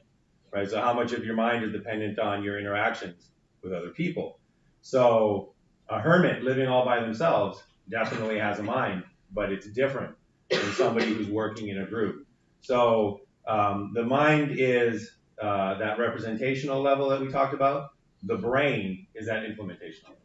right? So how much of your mind is dependent on your interactions with other people? So a hermit living all by themselves definitely has a mind, but it's different than somebody who's working in a group. So the mind is that representational level that we talked about. The brain is that implementational level.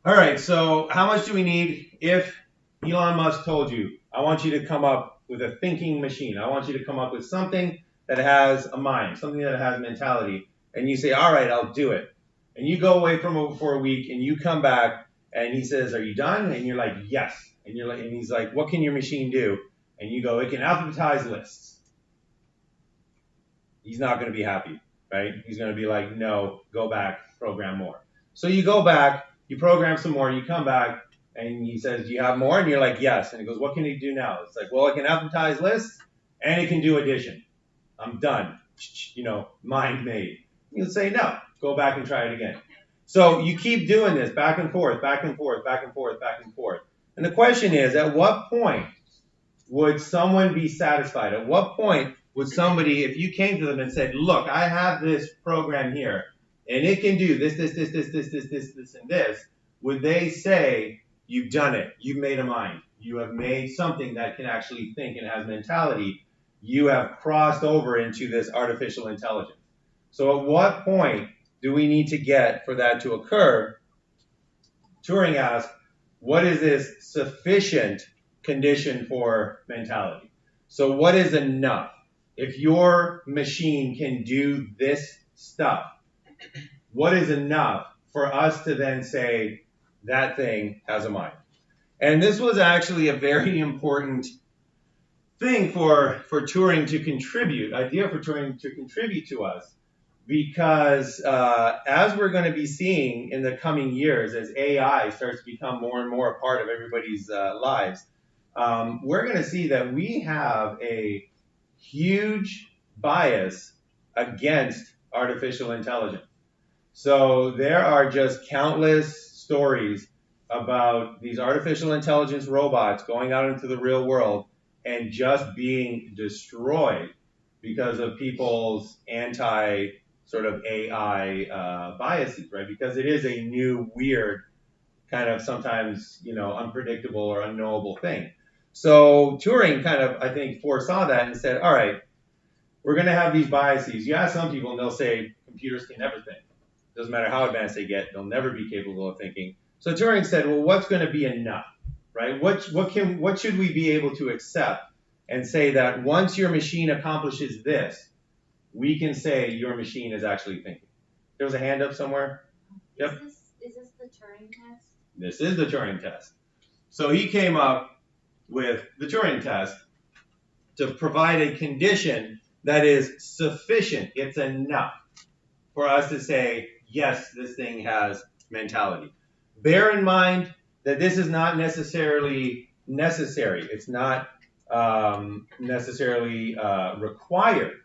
All right, so how much do we need if Elon Musk told you, I want you to come up with a thinking machine. I want you to come up with something that has a mind, something that has mentality. And you say, all right, I'll do it. And you go away for a week and you come back and he says, are you done? And you're like, yes. And he's like, what can your machine do? And you go, it can alphabetize lists. He's not going to be happy, right? He's going to be like, no, go back, program more. So you go back, you program some more, you come back, and he says, do you have more? And you're like, yes. And he goes, what can he do now? It's like, well, it can alphabetize lists, and it can do addition. I'm done. Mind made. You'll say, no, go back and try it again. So you keep doing this back and forth, back and forth, back and forth, back and forth. And the question is, at what point would someone be satisfied? At what point would somebody, if you came to them and said, look, I have this program here, and it can do this, and this, would they say, you've done it, you've made a mind, you have made something that can actually think and has mentality, you have crossed over into this artificial intelligence. So at what point do we need to get for that to occur? Turing asked, what is this sufficient condition for mentality? So what is enough? If your machine can do this stuff, what is enough for us to then say that thing has a mind? And this was actually a very important thing for Turing to contribute, idea for Turing to contribute to us, because as we're going to be seeing in the coming years, as AI starts to become more and more a part of everybody's lives, we're going to see that we have a huge bias against artificial intelligence. So there are just countless stories about these artificial intelligence robots going out into the real world and just being destroyed because of people's anti sort of AI biases, right? Because it is a new, weird, kind of sometimes, unpredictable or unknowable thing. So Turing kind of, I think, foresaw that and said, all right, we're going to have these biases. You ask some people and they'll say computers can never think. Doesn't matter how advanced they get, they'll never be capable of thinking. So Turing said, well, what's going to be enough, right? What should we be able to accept and say that once your machine accomplishes this, we can say your machine is actually thinking? There was a hand up somewhere. Yep. Is this the Turing test? This is the Turing test. So he came up with the Turing test to provide a condition that is sufficient. It's enough for us to say, yes, this thing has mentality. Bear in mind that this is not necessarily necessary. It's not necessarily required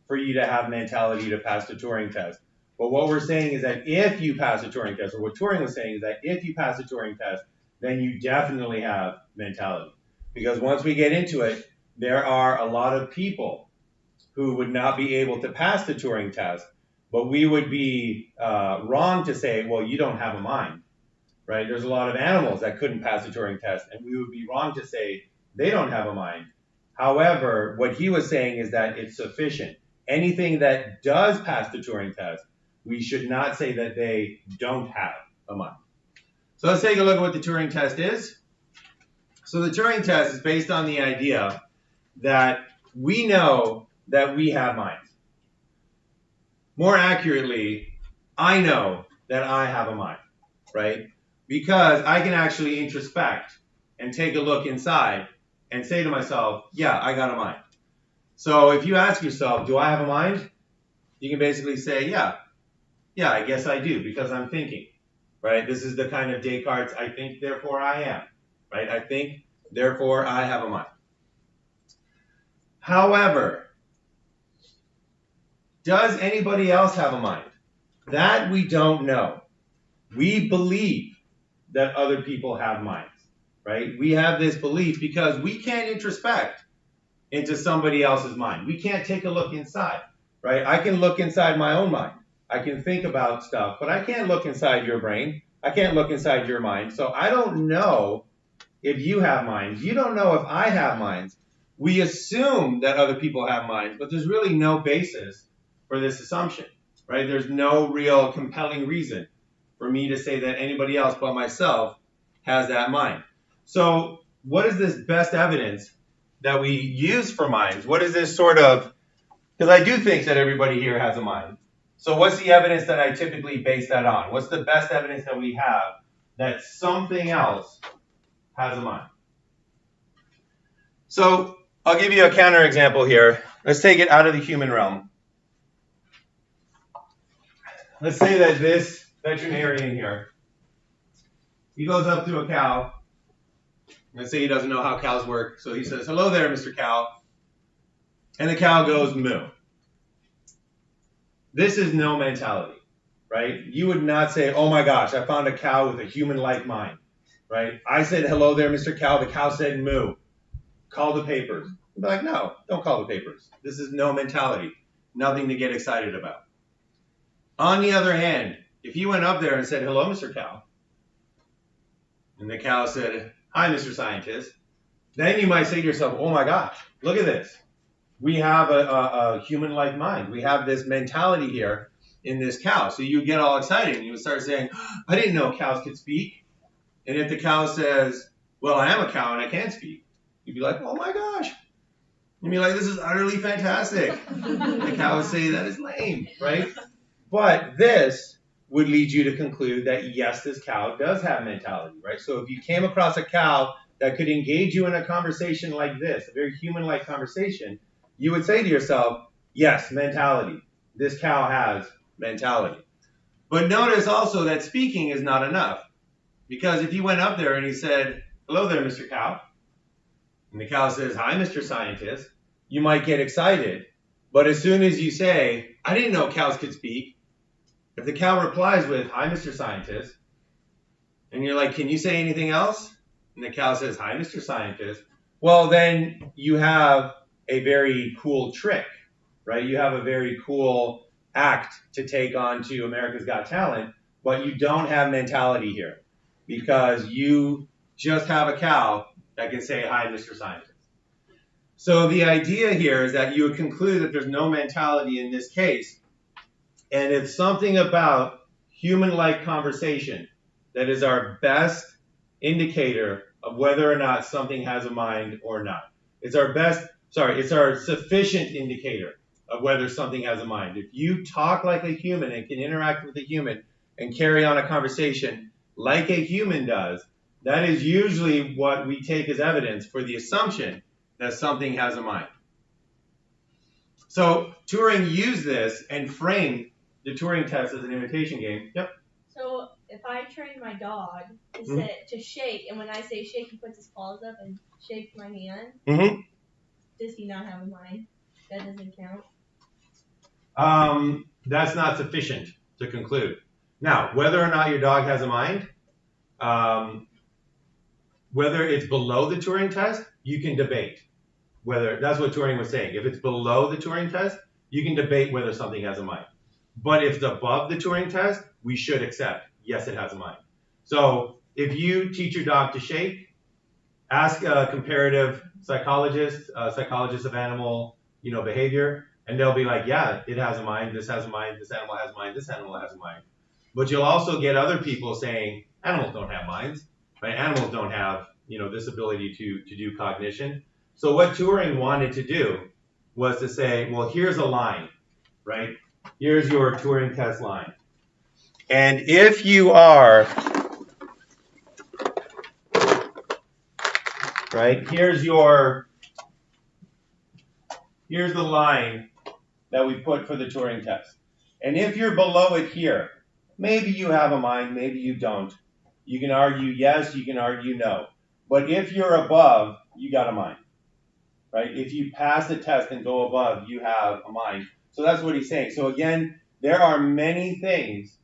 for you to have mentality to pass the Turing test. But what we're saying is that if you pass the Turing test, or what Turing was saying is that if you pass the Turing test, then you definitely have mentality. Because once we get into it, there are a lot of people who would not be able to pass the Turing test, but we would be wrong to say, well, you don't have a mind, right? There's a lot of animals that couldn't pass the Turing test, and we would be wrong to say they don't have a mind. However, what he was saying is that it's sufficient. Anything that does pass the Turing test, we should not say that they don't have a mind. So let's take a look at what the Turing test is. So the Turing test is based on the idea that we know that we have minds. More accurately, I know that I have a mind, right? Because I can actually introspect and take a look inside and say to myself, yeah, I got a mind. So if you ask yourself, do I have a mind? You can basically say, yeah, I guess I do, because I'm thinking, right? This is the kind of Descartes, I think, therefore I am, right? I think, therefore I have a mind. However, does anybody else have a mind? That we don't know. We believe that other people have minds, right? We have this belief because we can't introspect into somebody else's mind. We can't take a look inside, right? I can look inside my own mind. I can think about stuff, but I can't look inside your brain. I can't look inside your mind. So I don't know if you have minds. You don't know if I have minds. We assume that other people have minds, but there's really no basis for this assumption, right? There's no real compelling reason for me to say that anybody else but myself has that mind. So what is this best evidence that we use for minds? What is this sort of, because I do think that everybody here has a mind. So what's the evidence that I typically base that on? What's the best evidence that we have that something else has a mind? So I'll give you a counterexample here. Let's take it out of the human realm. Let's say that this veterinarian here, he goes up to a cow. Let's say he doesn't know how cows work, so he says, hello there, Mr. Cow. And the cow goes, moo. This is no mentality, right? You would not say, oh my gosh, I found a cow with a human-like mind, right? I said, hello there, Mr. Cow. The cow said, moo. Call the papers. You'd be like, no, don't call the papers. This is no mentality. Nothing to get excited about. On the other hand, if you went up there and said, hello, Mr. Cow, and the cow said, hi, Mr. Scientist, then you might say to yourself, oh my gosh, look at this. We have a human-like mind. We have this mentality here in this cow. So you get all excited and you would start saying, I didn't know cows could speak. And if the cow says, well, I am a cow and I can speak, you'd be like, oh my gosh. You'd be like, this is utterly fantastic. The cow would say, that is lame, right? But this would lead you to conclude that yes, this cow does have mentality, right? So if you came across a cow that could engage you in a conversation like this, a very human-like conversation, you would say to yourself, yes, mentality. This cow has mentality. But notice also that speaking is not enough. Because if you went up there and he said, hello there, Mr. Cow, and the cow says, hi, Mr. Scientist, you might get excited. But as soon as you say, I didn't know cows could speak, if the cow replies with, hi, Mr. Scientist, and you're like, can you say anything else? And the cow says, hi, Mr. Scientist, well, then you have a very cool trick, right? You have a very cool act to take on to America's Got Talent, but you don't have mentality here because you just have a cow that can say, hi, Mr. Scientist. So the idea here is that you would conclude that there's no mentality in this case, and it's something about human-like conversation that is our best indicator of whether or not something has a mind or not. It's our sufficient indicator of whether something has a mind. If you talk like a human and can interact with a human and carry on a conversation like a human does, that is usually what we take as evidence for the assumption that something has a mind. So Turing used this and framed the Turing test as an imitation game. Yep. So if I train my dog to to shake, and when I say shake, he puts his paws up and shakes my hand, does he not have a mind? That doesn't count? That's not sufficient to conclude. Now, whether or not your dog has a mind, whether it's below the Turing test, you can debate. Whether that's what Turing was saying. If it's below the Turing test, you can debate whether something has a mind. But if it's above the Turing test, we should accept, yes, it has a mind. So if you teach your dog to shake, ask a comparative psychologist, of animal, behavior, and they'll be like, yeah, it has a mind, this has a mind, this animal has a mind, this animal has a mind. But you'll also get other people saying, animals don't have minds, right? Animals don't have, this ability to do cognition. So what Turing wanted to do was to say, well, here's a line, right? Here's your Turing test line. And if you are, right, here's the line that we put for the Turing test. And if you're below it here, maybe you have a mind, maybe you don't. You can argue yes, you can argue no. But if you're above, you got a mind, right? If you pass the test and go above, you have a mind. So that's what he's saying. So again, there are many things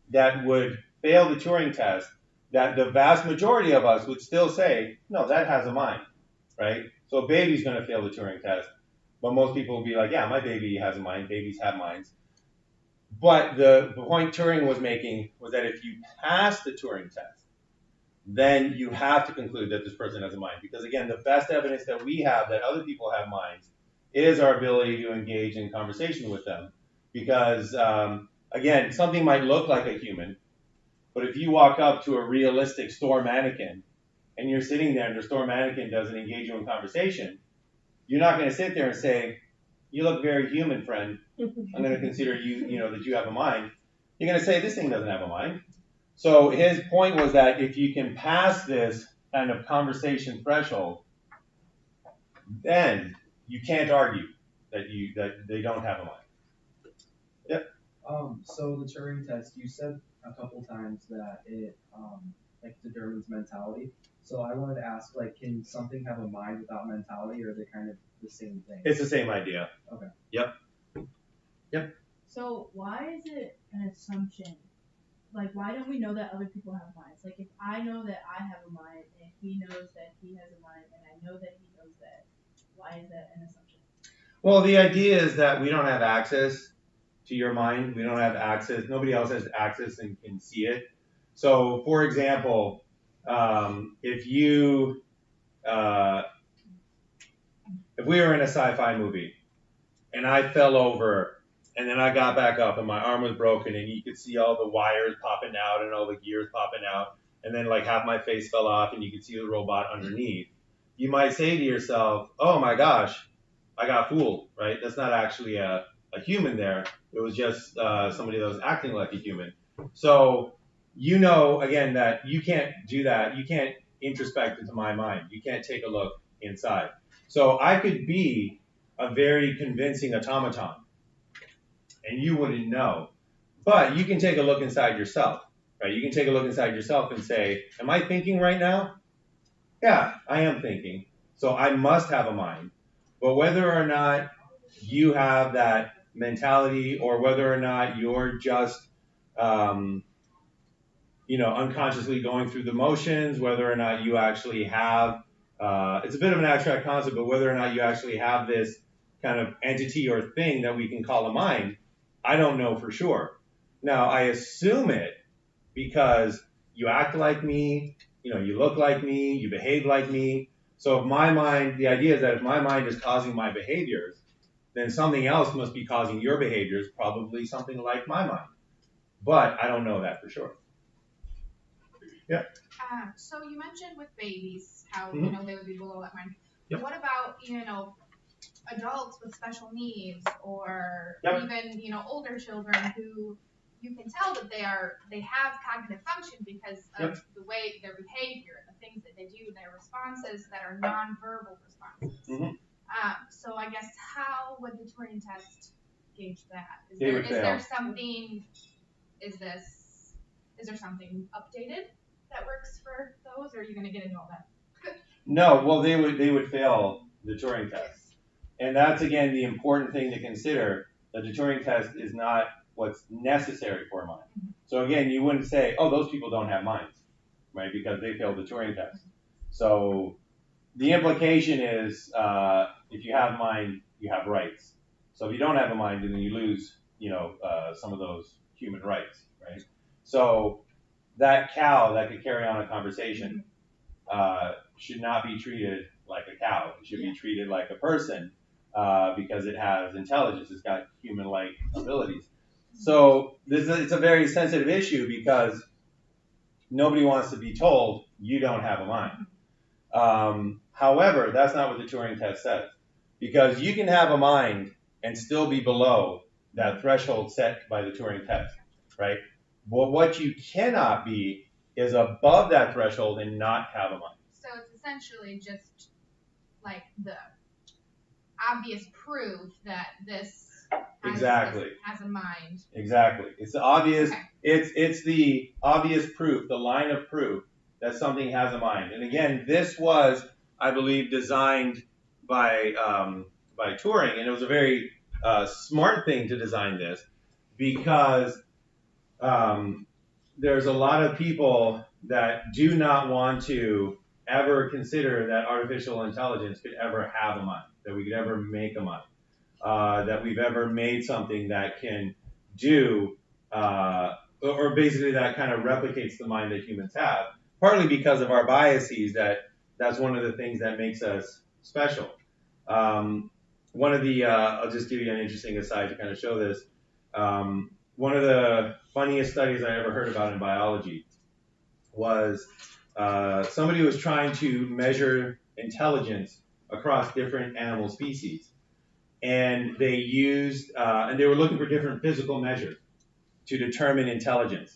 that would fail the Turing test that the vast majority of us would still say, no, that has a mind, right? So a baby's going to fail the Turing test, but most people will be like, yeah, my baby has a mind. Babies have minds. But the point Turing was making was that if you pass the Turing test, then you have to conclude that this person has a mind. Because again, the best evidence that we have that other people have minds is our ability to engage in conversation with them. Because, again, something might look like a human, but if you walk up to a realistic store mannequin and you're sitting there and the store mannequin doesn't engage you in conversation, you're not going to sit there and say, you look very human, friend. I'm going to consider you, that you have a mind. You're going to say, this thing doesn't have a mind. So his point was that if you can pass this kind of conversation threshold, then you can't argue that they don't have a mind. Yep. So the Turing test, you said a couple times that it determines mentality. So I wanted to ask, can something have a mind without mentality, or are they kind of the same thing? It's the same idea. Okay. Yep. So why is it an assumption? Why don't we know that other people have minds? If I know that I have a mind, and he knows that he has a mind, and I know that he knows that, why is that an assumption? Well, the idea is that we don't have access to your mind. We don't have access. Nobody else has access and can see it. So, for example, if we were in a sci-fi movie and I fell over and then I got back up and my arm was broken and you could see all the wires popping out and all the gears popping out, and then like half my face fell off and you could see the robot underneath, you might say to yourself, oh my gosh, I got fooled, right? That's not actually a human there. It was just somebody that was acting like a human. So you know, again, that you can't do that. You can't introspect into my mind. You can't take a look inside. So I could be a very convincing automaton, and you wouldn't know. But you can take a look inside yourself, right? You can take a look inside yourself and say, am I thinking right now? Yeah, I am thinking. So I must have a mind. But whether or not you have that mentality, or whether or not you're just, unconsciously going through the motions, whether or not you actually have, it's a bit of an abstract concept, but whether or not you actually have this kind of entity or thing that we can call a mind, I don't know for sure. Now, I assume it because you act like me, you look like me, you behave like me. So if my mind, the idea is that if my mind is causing my behaviors, then something else must be causing your behaviors, probably something like my mind. But I don't know that for sure. Yeah. So you mentioned with babies how Mhm. they would be below that mind. Yep. What about adults with special needs, or Yep. even older children who you can tell that they have cognitive function because of Yep. the way their behavior and the things that they do, their responses that are nonverbal responses. Mhm. So I guess how would the Turing test gauge that? Is They would there fail. something? Is there something updated that works for those, or are you going to get into all that? No, well, they would fail the Turing test. And that's, again, the important thing to consider, that the Turing test is not what's necessary for a mind. So, again, you wouldn't say, oh, those people don't have minds, right, because they failed the Turing test. So the implication is if you have a mind, you have rights. So if you don't have a mind, then you lose, some of those human rights, right? So that cow that could carry on a conversation should not be treated like a cow. It should be treated like a person because it has intelligence. It's got human-like abilities. So it's a very sensitive issue because nobody wants to be told you don't have a mind. However, that's not what the Turing test says, because you can have a mind and still be below that threshold set by the Turing test, right? Well, what you cannot be is above that threshold and not have a mind. So it's essentially just like the obvious proof that this has a mind. Exactly. It's the obvious. Okay. It's the obvious proof, the line of proof that something has a mind. And again, this was, I believe, designed by Turing, and it was a very smart thing to design this because there's a lot of people that do not want to ever consider that artificial intelligence could ever have a mind, that we could ever make a mind, that we've ever made something that can do, or basically that kind of replicates the mind that humans have, partly because of our biases, that's one of the things that makes us special. One of the, I'll just give you an interesting aside to kind of show this. One of the funniest studies I ever heard about in biology was somebody was trying to measure intelligence across different animal species. And they used, and they were looking for different physical measures to determine intelligence.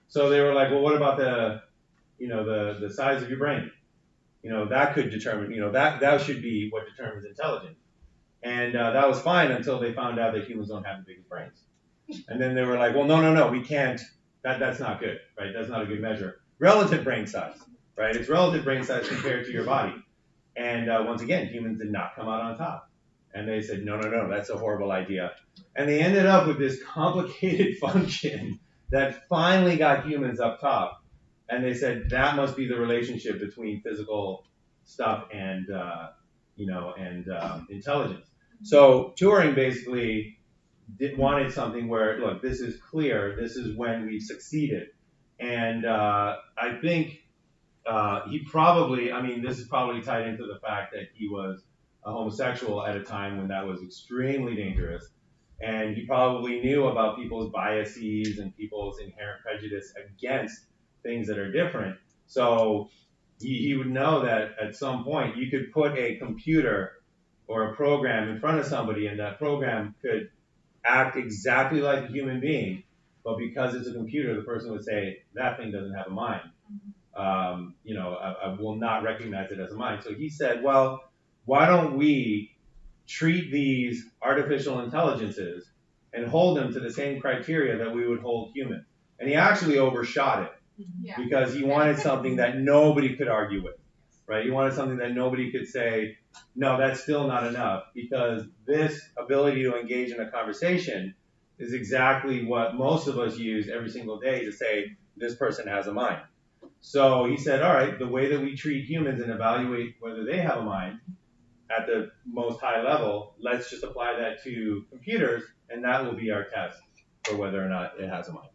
So they were like, well, what about the size of your brain? That could determine, that should be what determines intelligence. And that was fine until they found out that humans don't have the biggest brains. And then they were like, well, no, we can't. That's not good, right? That's not a good measure. Relative brain size, right? It's relative brain size compared to your body. And once again, humans did not come out on top. And they said, no, that's a horrible idea. And they ended up with this complicated function that finally got humans up top. And they said that must be the relationship between physical stuff and, intelligence. So Turing basically wanted something where, look, this is clear, this is when we've succeeded. And I think he probably, I mean, this is probably tied into the fact that he was a homosexual at a time when that was extremely dangerous. And he probably knew about people's biases and people's inherent prejudice against things that are different. So he would know that at some point you could put a computer or a program in front of somebody, and that program could act exactly like a human being, but because it's a computer, the person would say, that thing doesn't have a mind. You know, I will not recognize it as a mind. So he said, well, why don't we treat these artificial intelligences and hold them to the same criteria that we would hold humans? And he actually overshot it because he wanted something that nobody could argue with, right? He wanted something that nobody could say, no, that's still not enough, because this ability to engage in a conversation is exactly what most of us use every single day to say, this person has a mind. So he said, all right, the way that we treat humans and evaluate whether they have a mind at the most high level, let's just apply that to computers, and that will be our test for whether or not it has a mind.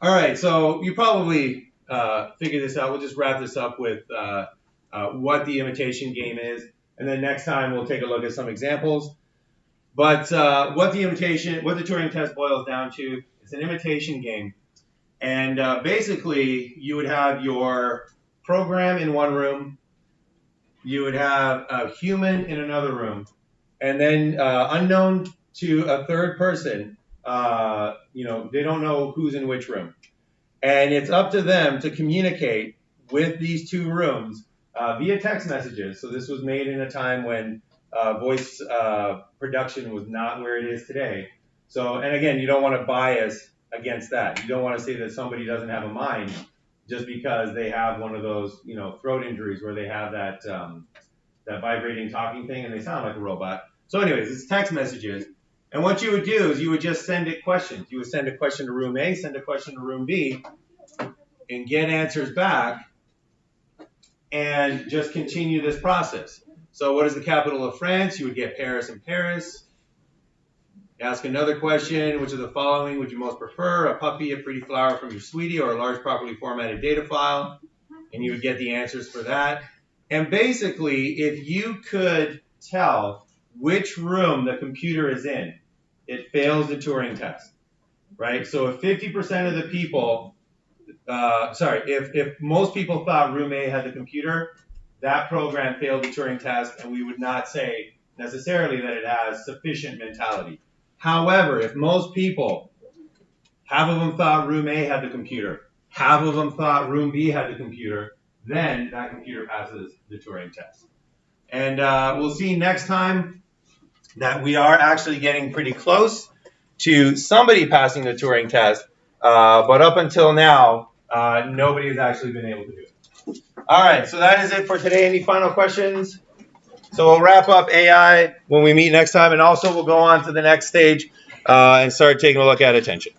All right, so you probably figured this out. We'll just wrap this up with what the imitation game is, and then next time we'll take a look at some examples. But what the Turing test boils down to is an imitation game. And basically, you would have your program in one room, you would have a human in another room, and then unknown to a third person, you know, they don't know who's in which room. And it's up to them to communicate with these two rooms via text messages. So this was made in a time when voice production was not where it is today. So, and again, you don't want to bias against that. You don't want to say that somebody doesn't have a mind just because they have one of those, you know, throat injuries where they have that that vibrating talking thing and they sound like a robot. So anyways, it's text messages. And what you would do is you would just send it questions. You would send a question to room A, send a question to room B, and get answers back, and just continue this process. So what is the capital of France? You would get Paris and Paris. Ask another question, which of the following would you most prefer? A puppy, a pretty flower from your sweetie, or a large properly formatted data file? And you would get the answers for that. And basically, if you could tell which room the computer is in, it fails the Turing test, right? So if 50% of the people, if most people thought room A had the computer, that program failed the Turing test, and we would not say necessarily that it has sufficient mentality. However, if most people, half of them thought room A had the computer, half of them thought room B had the computer, then that computer passes the Turing test. And we'll see next time that we are actually getting pretty close to somebody passing the Turing test, but up until now, nobody has actually been able to do it. All right, so that is it for today. Any final questions? So we'll wrap up AI when we meet next time, and also we'll go on to the next stage and start taking a look at attention.